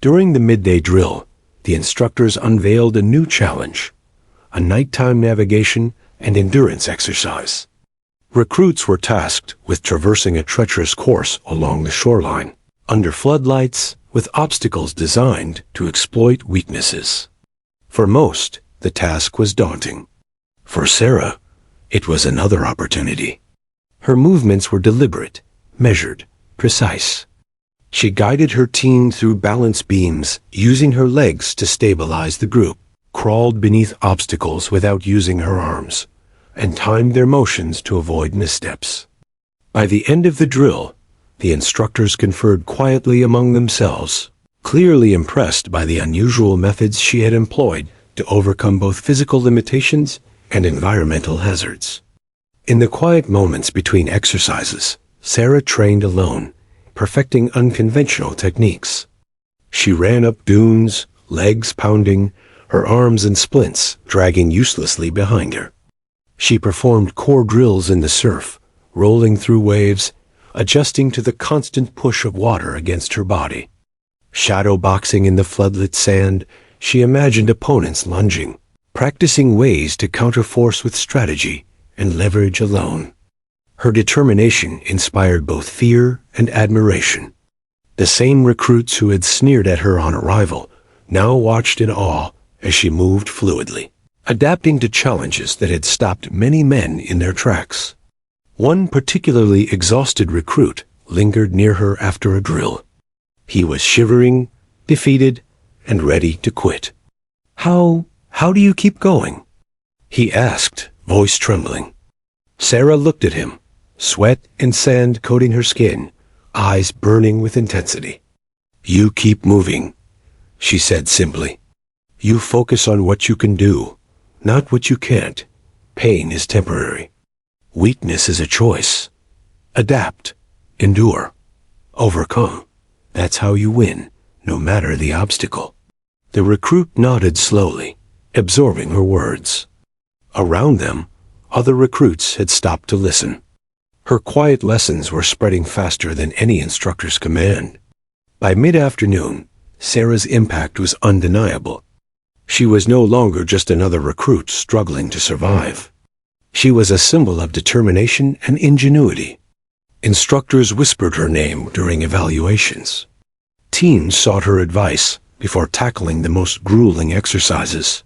During the midday drill, the instructors unveiled a new challenge, a nighttime navigation and endurance exercise. Recruits were tasked with traversing a treacherous course along the shoreline, under floodlights, with obstacles designed to exploit weaknesses. For most, the task was daunting. For Sarah, it was another opportunity. Her movements were deliberate, measured, precise. She guided her team through balance beams, using her legs to stabilize the group, crawled beneath obstacles without using her arms, and timed their motions to avoid missteps. By the end of the drill, the instructors conferred quietly among themselves, clearly impressed by the unusual methods she had employed to overcome both physical limitations and environmental hazards. In the quiet moments between exercises, Sarah trained alone, perfecting unconventional techniques. She ran up dunes, legs pounding, her arms in splints dragging uselessly behind her. She performed core drills in the surf, rolling through waves, adjusting to the constant push of water against her body. Shadow boxing in the floodlit sand, she imagined opponents lunging, practicing ways to counterforce with strategy and leverage alone. Her determination inspired both fear and admiration. The same recruits who had sneered at her on arrival now watched in awe as she moved fluidly, adapting to challenges that had stopped many men in their tracks. One particularly exhausted recruit lingered near her after a drill. He was shivering, defeated, and ready to quit. How do you keep going?" he asked, voice trembling. Sarah looked at him, sweat and sand coating her skin, eyes burning with intensity. "You keep moving," she said simply. "You focus on what you can do, not what you can't. Pain is temporary. Weakness is a choice. Adapt, endure, overcome. That's how you win, no matter the obstacle." The recruit nodded slowly, absorbing her words. Around them, other recruits had stopped to listen. Her quiet lessons were spreading faster than any instructor's command. By mid-afternoon, Sarah's impact was undeniable. She was no longer just another recruit struggling to survive. She was a symbol of determination and ingenuity. Instructors whispered her name during evaluations. Teams sought her advice before tackling the most grueling exercises.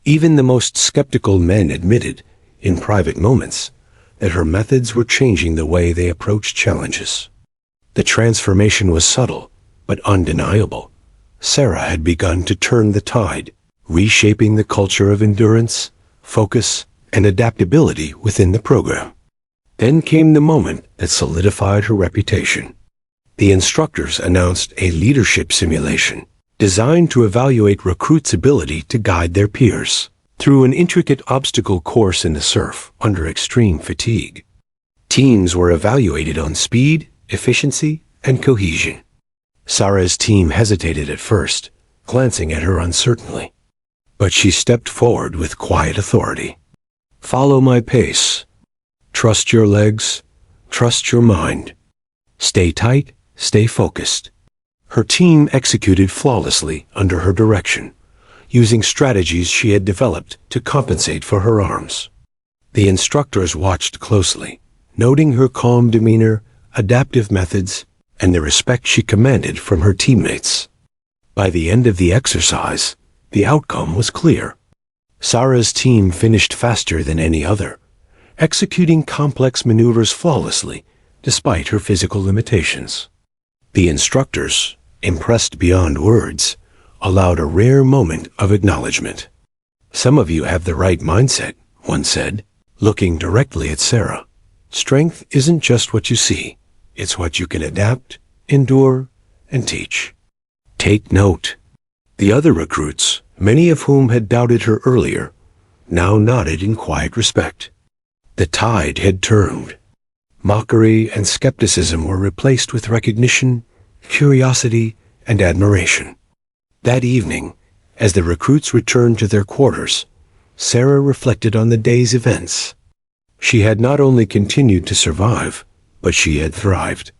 Even the most skeptical men admitted, in private moments, that her methods were changing the way they approached challenges. The transformation was subtle, but undeniable. Sarah had begun to turn the tide, reshaping the culture of endurance, focus, and adaptability within the program. Then came the moment that solidified her reputation. The instructors announced a leadership simulation, designed to evaluate recruits' ability to guide their peers through an intricate obstacle course in the surf under extreme fatigue. Teams were evaluated on speed, efficiency, and cohesion. Sarah's team hesitated at first, glancing at her uncertainly. But she stepped forward with quiet authority. "Follow my pace. Trust your legs. Trust your mind. Stay tight, stay focused." Her team executed flawlessly under her direction, using strategies she had developed to compensate for her arms. The instructors watched closely, noting her calm demeanor, adaptive methods, and the respect she commanded from her teammates. By the end of the exercise, the outcome was clear. Sarah's team finished faster than any other, executing complex maneuvers flawlessly despite her physical limitations. The instructors, impressed beyond words, allowed a rare moment of acknowledgement. "Some of you have the right mindset," one said, looking directly at Sarah. "Strength isn't just what you see. It's what you can adapt, endure, and teach." Take note. The other recruits, many of whom had doubted her earlier, now nodded in quiet respect. The tide had turned. Mockery and skepticism were replaced with recognition, curiosity, and admiration. That evening, as the recruits returned to their quarters, Sarah reflected on the day's events. She had not only continued to survive, but she had thrived.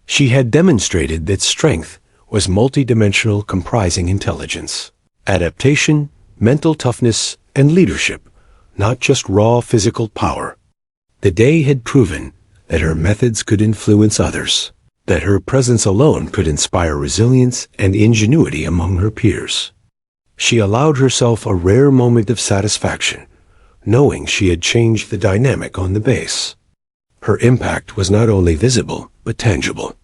She had demonstrated that strength was multidimensional, comprising intelligence, adaptation, mental toughness, and leadership, not just raw physical power. The day had proven that her methods could influence others, that her presence alone could inspire resilience and ingenuity among her peers. She allowed herself a rare moment of satisfaction, knowing she had changed the dynamic on the base. Her impact was not only visible, but tangible.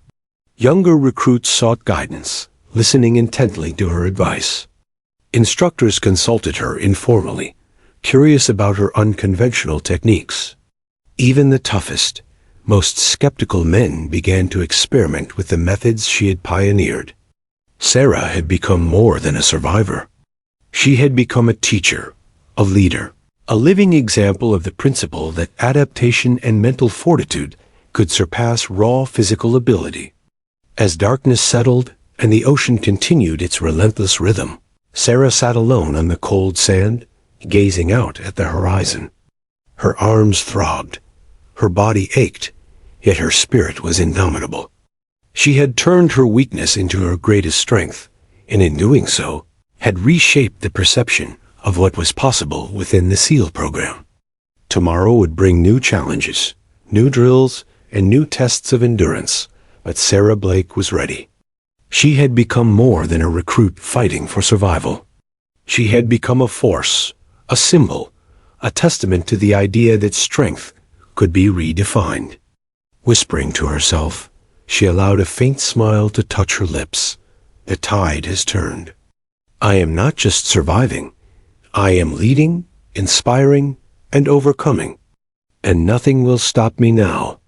Younger recruits sought guidance, listening intently to her advice. Instructors consulted her informally, curious about her unconventional techniques. Even the toughest, most skeptical men began to experiment with the methods she had pioneered. Sarah had become more than a survivor. She had become a teacher, a leader, a living example of the principle that adaptation and mental fortitude could surpass raw physical ability. As darkness settled and the ocean continued its relentless rhythm, Sarah sat alone on the cold sand, gazing out at the horizon. Her arms throbbed, her body ached, yet her spirit was indomitable. She had turned her weakness into her greatest strength, and in doing so, had reshaped the perception of what was possible within the SEAL program. Tomorrow would bring new challenges, new drills, and new tests of endurance, but Sarah Blake was ready. She had become more than a recruit fighting for survival. She had become a force, a symbol, a testament to the idea that strength could be redefined. Whispering to herself, she allowed a faint smile to touch her lips. The tide has turned. I am not just surviving. I am leading, inspiring, and overcoming. And nothing will stop me now.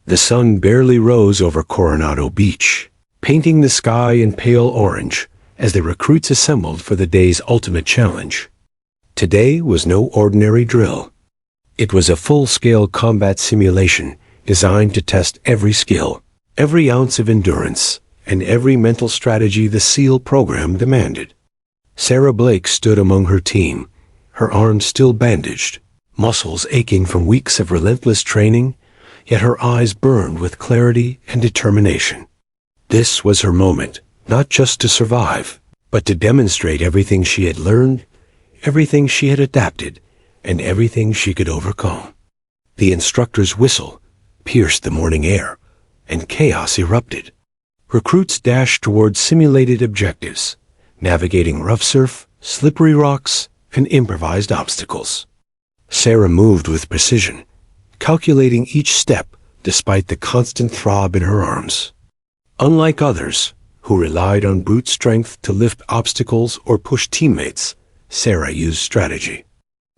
The sun barely rose over Coronado Beach, painting the sky in pale orange as the recruits assembled for the day's ultimate challenge. Today was no ordinary drill. It was a full-scale combat simulation designed to test every skill, every ounce of endurance, and every mental strategy the SEAL program demanded. Sarah Blake stood among her team, her arms still bandaged, muscles aching from weeks of relentless training, yet her eyes burned with clarity and determination. This was her moment, not just to survive, but to demonstrate everything she had learned, everything she had adapted, and everything she could overcome. The instructor's whistle pierced the morning air, and chaos erupted. Recruits dashed toward simulated objectives, navigating rough surf, slippery rocks, and improvised obstacles. Sarah moved with precision, calculating each step despite the constant throb in her arms. Unlike others, who relied on brute strength to lift obstacles or push teammates, Sarah used strategy.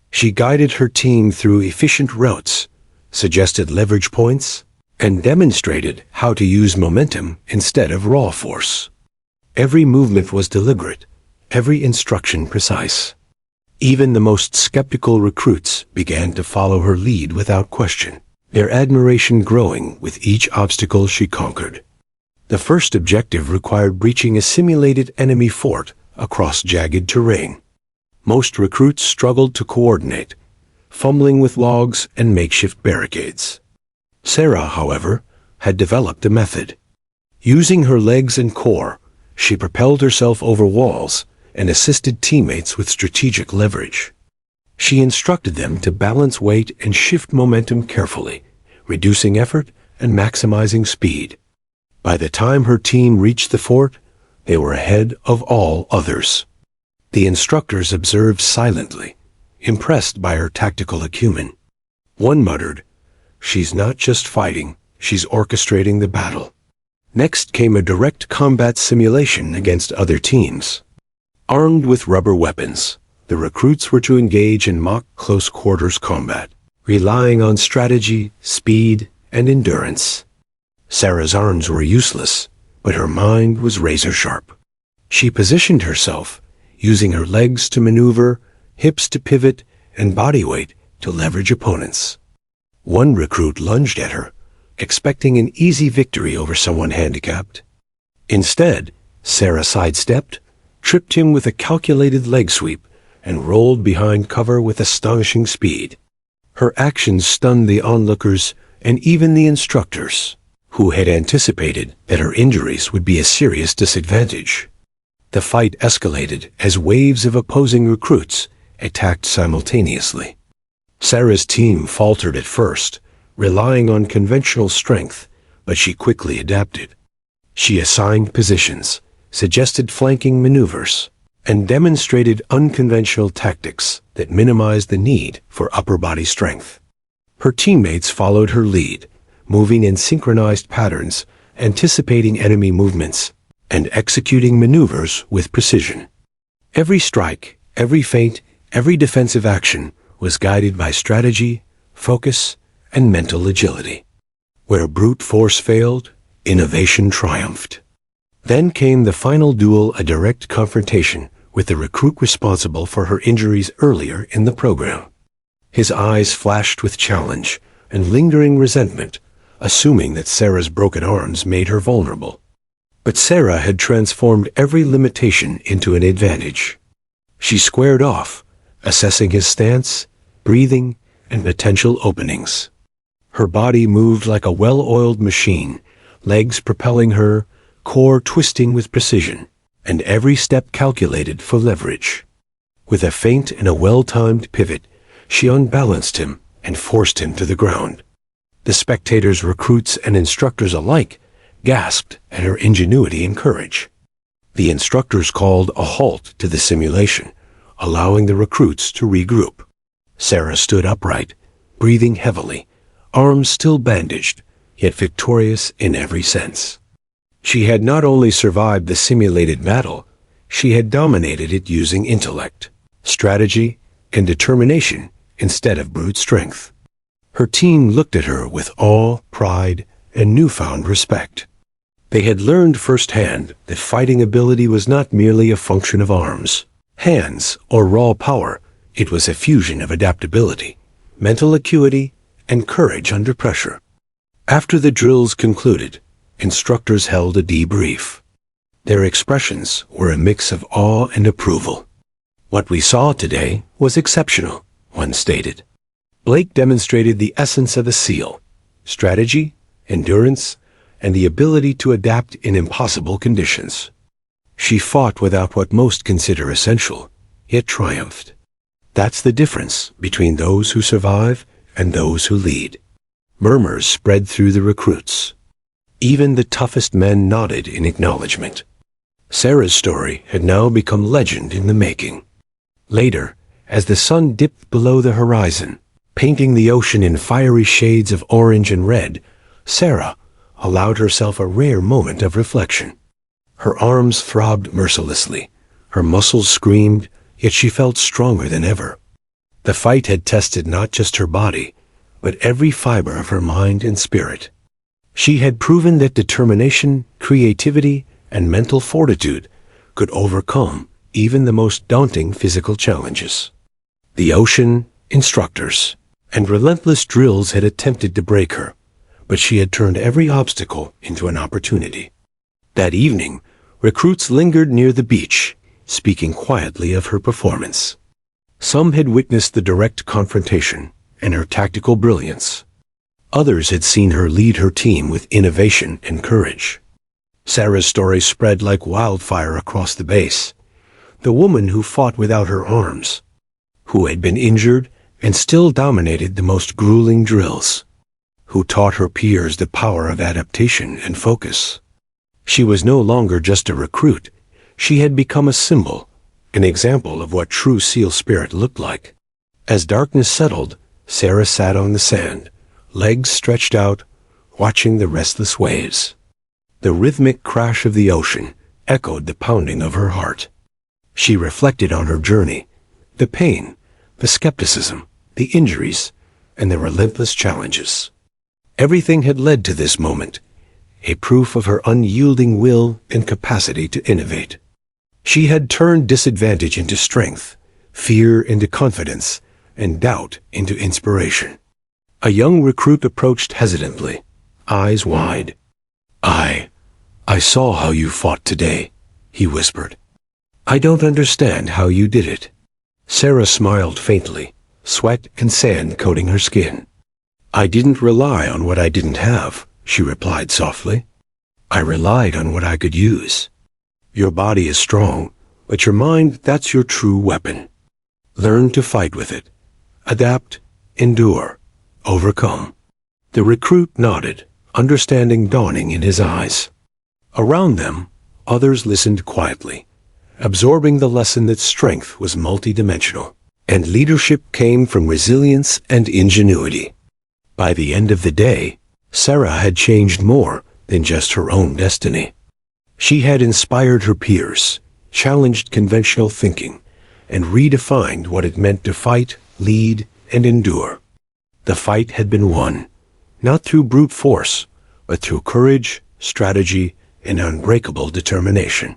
She guided her team through efficient routes, suggested leverage points, and demonstrated how to use momentum instead of raw force. Every movement was deliberate, every instruction precise. Even the most skeptical recruits began to follow her lead without question, their admiration growing with each obstacle she conquered. The first objective required breaching a simulated enemy fort across jagged terrain. Most recruits struggled to coordinate, fumbling with logs and makeshift barricades. Sarah, however, had developed a method. Using her legs and core, she propelled herself over walls and assisted teammates with strategic leverage. She instructed them to balance weight and shift momentum carefully, reducing effort and maximizing speed. By the time her team reached the fort, they were ahead of all others. The instructors observed silently, impressed by her tactical acumen. One muttered, "She's not just fighting, she's orchestrating the battle." Next came a direct combat simulation against other teams. Armed with rubber weapons, the recruits were to engage in mock close-quarters combat, relying on strategy, speed, and endurance. Sarah's arms were useless, but her mind was razor-sharp. She positioned herself, using her legs to maneuver, hips to pivot, and body weight to leverage opponents. One recruit lunged at her, expecting an easy victory over someone handicapped. Instead, Sarah sidestepped, tripped him with a calculated leg sweep, and rolled behind cover with astonishing speed. Her actions stunned the onlookers and even the instructors, who had anticipated that her injuries would be a serious disadvantage. The fight escalated as waves of opposing recruits attacked simultaneously. Sarah's team faltered at first, relying on conventional strength, but she quickly adapted. She assigned positions, suggested flanking maneuvers, and demonstrated unconventional tactics that minimized the need for upper body strength. Her teammates followed her lead, moving in synchronized patterns, anticipating enemy movements, and executing maneuvers with precision. Every strike, every feint, every defensive action was guided by strategy, focus, and mental agility. Where brute force failed, innovation triumphed. Then came the final duel, a direct confrontation with the recruit responsible for her injuries earlier in the program. His eyes flashed with challenge and lingering resentment, assuming that Sarah's broken arms made her vulnerable. But Sarah had transformed every limitation into an advantage. She squared off, assessing his stance, breathing, and potential openings. Her body moved like a well-oiled machine, legs propelling her, core twisting with precision, and every step calculated for leverage. With a feint and a well-timed pivot, she unbalanced him and forced him to the ground. The spectators, recruits, and instructors alike gasped at her ingenuity and courage. The instructors called a halt to the simulation, allowing the recruits to regroup. Sarah stood upright, breathing heavily, arms still bandaged, yet victorious in every sense. She had not only survived the simulated battle, she had dominated it using intellect, strategy, and determination instead of brute strength. Her team looked at her with awe, pride, and newfound respect. They had learned firsthand that fighting ability was not merely a function of arms, hands, or raw power. It was a fusion of adaptability, mental acuity, and courage under pressure. After the drills concluded, instructors held a debrief. Their expressions were a mix of awe and approval. "What we saw today was exceptional," one stated. Blake demonstrated the essence of a SEAL: strategy, endurance, and the ability to adapt in impossible conditions. She fought without what most consider essential, yet triumphed. That's the difference between those who survive and those who lead. Murmurs spread through the recruits. Even the toughest men nodded in acknowledgement. Sarah's story had now become legend in the making. Later, as the sun dipped below the horizon, painting the ocean in fiery shades of orange and red, Sarah allowed herself a rare moment of reflection. Her arms throbbed mercilessly, her muscles screamed, yet she felt stronger than ever. The fight had tested not just her body, but every fiber of her mind and spirit. She had proven that determination, creativity, and mental fortitude could overcome even the most daunting physical challenges. The ocean, instructors, and relentless drills had attempted to break her, but she had turned every obstacle into an opportunity. That evening, recruits lingered near the beach, speaking quietly of her performance. Some had witnessed the direct confrontation and her tactical brilliance. Others had seen her lead her team with innovation and courage. Sarah's story spread like wildfire across the base. The woman who fought without her arms, who had been injured and still dominated the most grueling drills, who taught her peers the power of adaptation and focus. She was no longer just a recruit. She had become a symbol, an example of what true SEAL spirit looked like. As darkness settled, Sarah sat on the sand, legs stretched out, watching the restless waves. The rhythmic crash of the ocean echoed the pounding of her heart. She reflected on her journey, the pain, the skepticism, the injuries, and the relentless challenges. Everything had led to this moment, a proof of her unyielding will and capacity to innovate. She had turned disadvantage into strength, fear into confidence, and doubt into inspiration. A young recruit approached hesitantly, eyes wide. I saw how you fought today," he whispered. "I don't understand how you did it." Sarah smiled faintly, sweat and sand coating her skin. "I didn't rely on what I didn't have," she replied softly. "I relied on what I could use. Your body is strong, but your mind, that's your true weapon. Learn to fight with it. Adapt, endure, overcome." The recruit nodded, understanding dawning in his eyes. Around them, others listened quietly, absorbing the lesson that strength was multidimensional, and leadership came from resilience and ingenuity. By the end of the day, Sarah had changed more than just her own destiny. She had inspired her peers, challenged conventional thinking, and redefined what it meant to fight, lead, and endure. The fight had been won, not through brute force, but through courage, strategy, and unbreakable determination.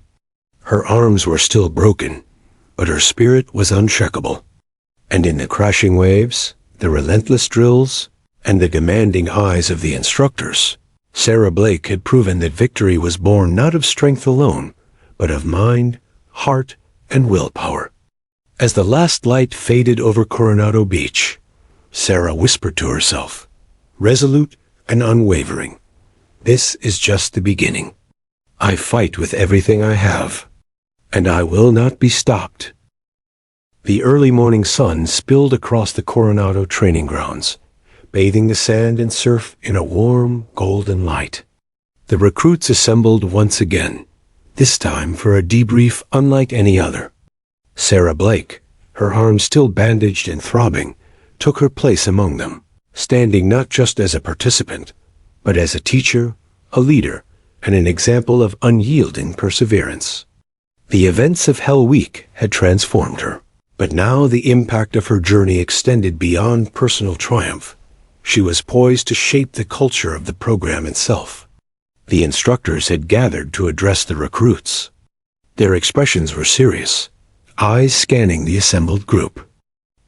Her arms were still broken, but her spirit was unshakable. And in the crashing waves, the relentless drills, and the demanding eyes of the instructors, Sarah Blake had proven that victory was born not of strength alone, but of mind, heart, and willpower. As the last light faded over Coronado Beach, Sarah whispered to herself, resolute and unwavering, "This is just the beginning. I fight with everything I have, and I will not be stopped." The early morning sun spilled across the Coronado training grounds, bathing the sand and surf in a warm, golden light. The recruits assembled once again, this time for a debrief unlike any other. Sarah Blake, her arms still bandaged and throbbing, took her place among them, standing not just as a participant, but as a teacher, a leader, and an example of unyielding perseverance. The events of Hell Week had transformed her, but now the impact of her journey extended beyond personal triumph. She was poised to shape the culture of the program itself. The instructors had gathered to address the recruits. Their expressions were serious, eyes scanning the assembled group.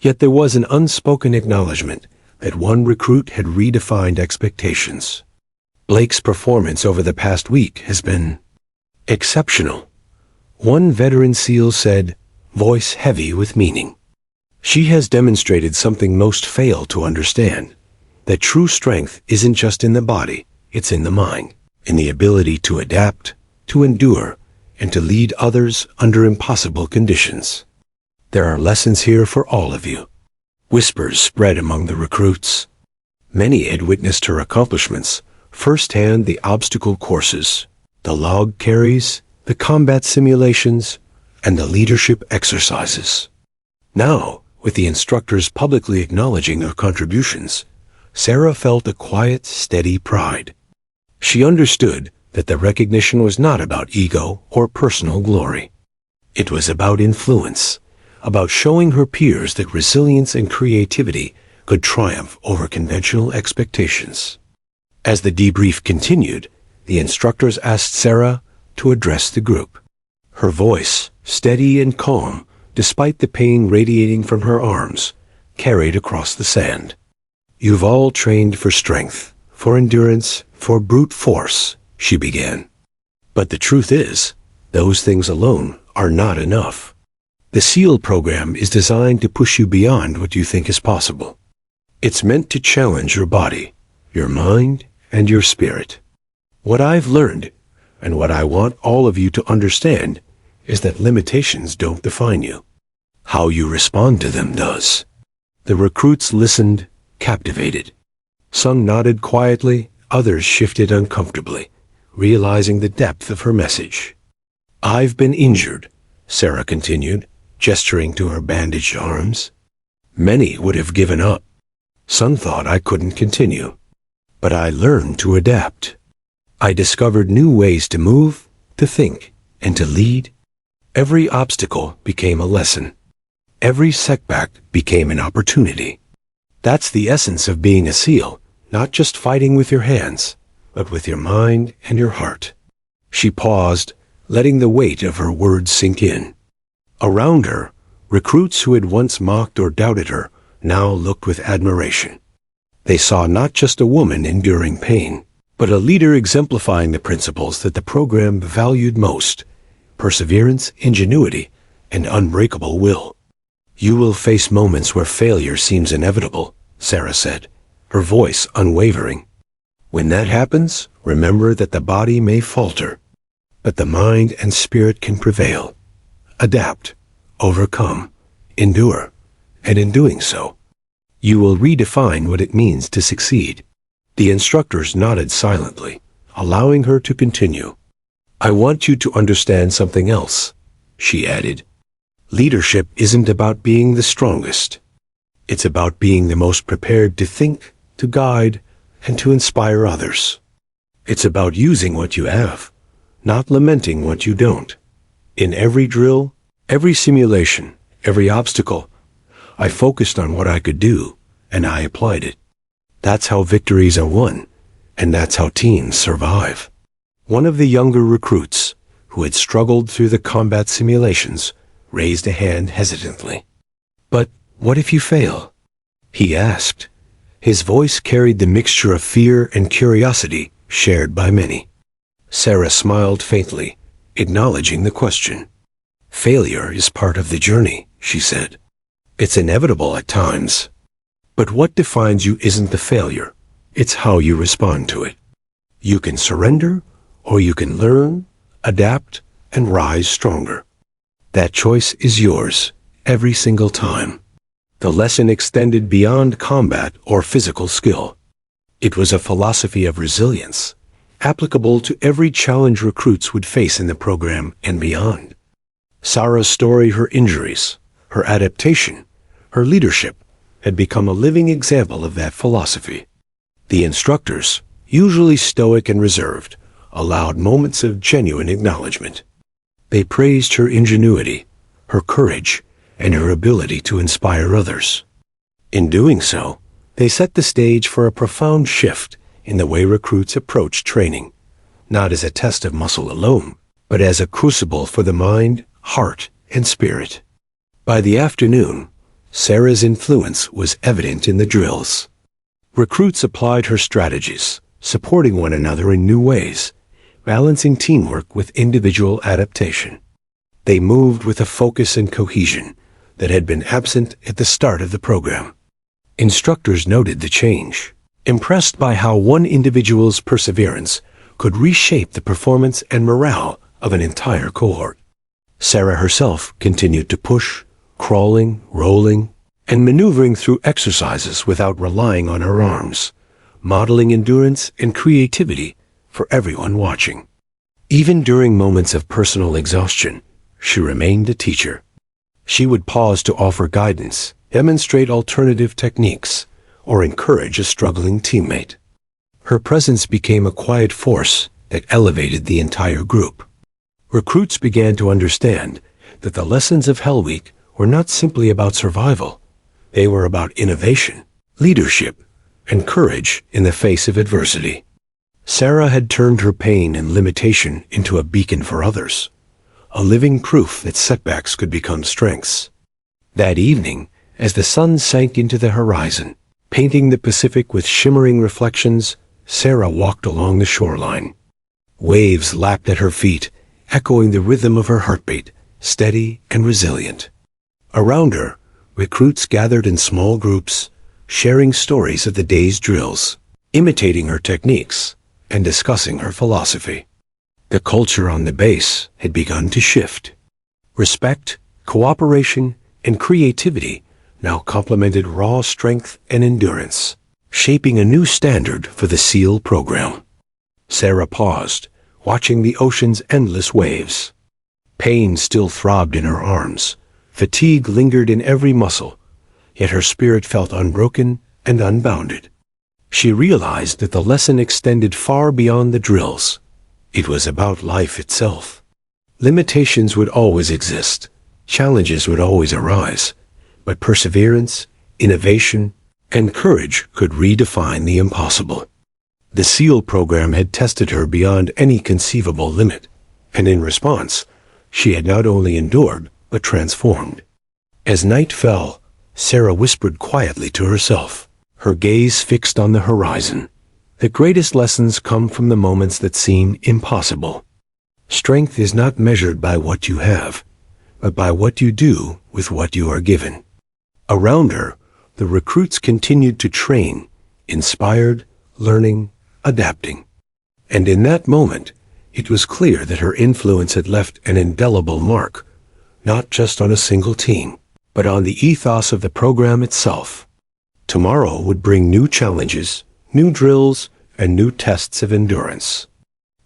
Yet there was an unspoken acknowledgement that one recruit had redefined expectations. Blake's performance over the past week has been exceptional. One veteran SEAL said, voice heavy with meaning. She has demonstrated something most fail to understand, that true strength isn't just in the body, it's in the mind, in the ability to adapt, to endure, and to lead others under impossible conditions. There are lessons here for all of you. Whispers spread among the recruits. Many had witnessed her accomplishments, firsthand the obstacle courses, the log carries, the combat simulations, and the leadership exercises. Now, with the instructors publicly acknowledging her contributions, Sarah felt a quiet, steady pride. She understood that the recognition was not about ego or personal glory. It was about influence, about showing her peers that resilience and creativity could triumph over conventional expectations. As the debrief continued, the instructors asked Sarah, to address the group. Her voice, steady and calm, despite the pain radiating from her arms, carried across the sand. "You've all trained for strength, for endurance, for brute force," she began. "But the truth is, those things alone are not enough. The SEAL program is designed to push you beyond what you think is possible. It's meant to challenge your body, your mind, and your spirit. What I've learned, and what I want all of you to understand, is that limitations don't define you. How you respond to them does." The recruits listened, captivated. Some nodded quietly, others shifted uncomfortably, realizing the depth of her message. "I've been injured," Sarah continued, gesturing to her bandaged arms. "Many would have given up. Some thought I couldn't continue. But I learned to adapt. I discovered new ways to move, to think, and to lead. Every obstacle became a lesson. Every setback became an opportunity. That's the essence of being a SEAL, not just fighting with your hands, but with your mind and your heart." She paused, letting the weight of her words sink in. Around her, recruits who had once mocked or doubted her now looked with admiration. They saw not just a woman enduring pain, but a leader exemplifying the principles that the program valued most: perseverance, ingenuity, and unbreakable will. "You will face moments where failure seems inevitable," Sarah said, her voice unwavering. "When that happens, remember that the body may falter, but the mind and spirit can prevail. Adapt, overcome, endure, and in doing so, you will redefine what it means to succeed." The instructors nodded silently, allowing her to continue. "I want you to understand something else," she added. "Leadership isn't about being the strongest. It's about being the most prepared to think, to guide, and to inspire others. It's about using what you have, not lamenting what you don't. In every drill, every simulation, every obstacle, I focused on what I could do, and I applied it. That's how victories are won, and that's how teams survive." One of the younger recruits, who had struggled through the combat simulations, raised a hand hesitantly. "But what if you fail?" he asked. His voice carried the mixture of fear and curiosity shared by many. Sarah smiled faintly, acknowledging the question. "Failure is part of the journey," she said. "It's inevitable at times. But what defines you isn't the failure, it's how you respond to it. You can surrender, or you can learn, adapt, and rise stronger. That choice is yours, every single time." The lesson extended beyond combat or physical skill. It was a philosophy of resilience, applicable to every challenge recruits would face in the program and beyond. Sarah's story, her injuries, her adaptation, her leadership, had become a living example of that philosophy. The instructors, usually stoic and reserved, allowed moments of genuine acknowledgement. They praised her ingenuity, her courage, and her ability to inspire others. In doing so, they set the stage for a profound shift in the way recruits approach training, not as a test of muscle alone, but as a crucible for the mind, heart, and spirit. By the afternoon, Sarah's influence was evident in the drills. Recruits applied her strategies, supporting one another in new ways, balancing teamwork with individual adaptation. They moved with a focus and cohesion that had been absent at the start of the program. Instructors noted the change, impressed by how one individual's perseverance could reshape the performance and morale of an entire cohort. Sarah herself continued to push, crawling, rolling, and maneuvering through exercises without relying on her arms, modeling endurance and creativity for everyone watching. Even during moments of personal exhaustion, she remained a teacher. She would pause to offer guidance, demonstrate alternative techniques, or encourage a struggling teammate. Her presence became a quiet force that elevated the entire group. Recruits began to understand that the lessons of Hell Week were not simply about survival. They were about innovation, leadership, and courage in the face of adversity. Sarah had turned her pain and limitation into a beacon for others, a living proof that setbacks could become strengths. That evening, as the sun sank into the horizon, painting the Pacific with shimmering reflections, Sarah walked along the shoreline. Waves lapped at her feet, echoing the rhythm of her heartbeat, steady and resilient. Around her, recruits gathered in small groups, sharing stories of the day's drills, imitating her techniques, and discussing her philosophy. The culture on the base had begun to shift. Respect, cooperation, and creativity now complemented raw strength and endurance, shaping a new standard for the SEAL program. Sarah paused, watching the ocean's endless waves. Pain still throbbed in her arms. Fatigue lingered in every muscle, yet her spirit felt unbroken and unbounded. She realized that the lesson extended far beyond the drills. It was about life itself. Limitations would always exist. Challenges would always arise. But perseverance, innovation, and courage could redefine the impossible. The SEAL program had tested her beyond any conceivable limit, and in response, she had not only endured, but transformed. As night fell, Sarah whispered quietly to herself, her gaze fixed on the horizon. The greatest lessons come from the moments that seem impossible. Strength is not measured by what you have, but by what you do with what you are given. Around her, the recruits continued to train, inspired, learning, adapting. And in that moment, it was clear that her influence had left an indelible mark, not just on a single team, but on the ethos of the program itself. Tomorrow would bring new challenges, new drills, and new tests of endurance.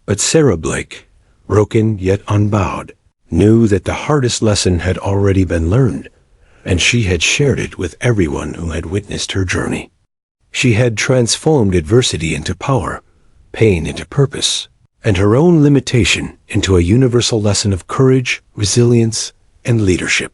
But Sarah Blake, broken yet unbowed, knew that the hardest lesson had already been learned, and she had shared it with everyone who had witnessed her journey. She had transformed adversity into power, pain into purpose, and her own limitation into a universal lesson of courage, resilience, and leadership.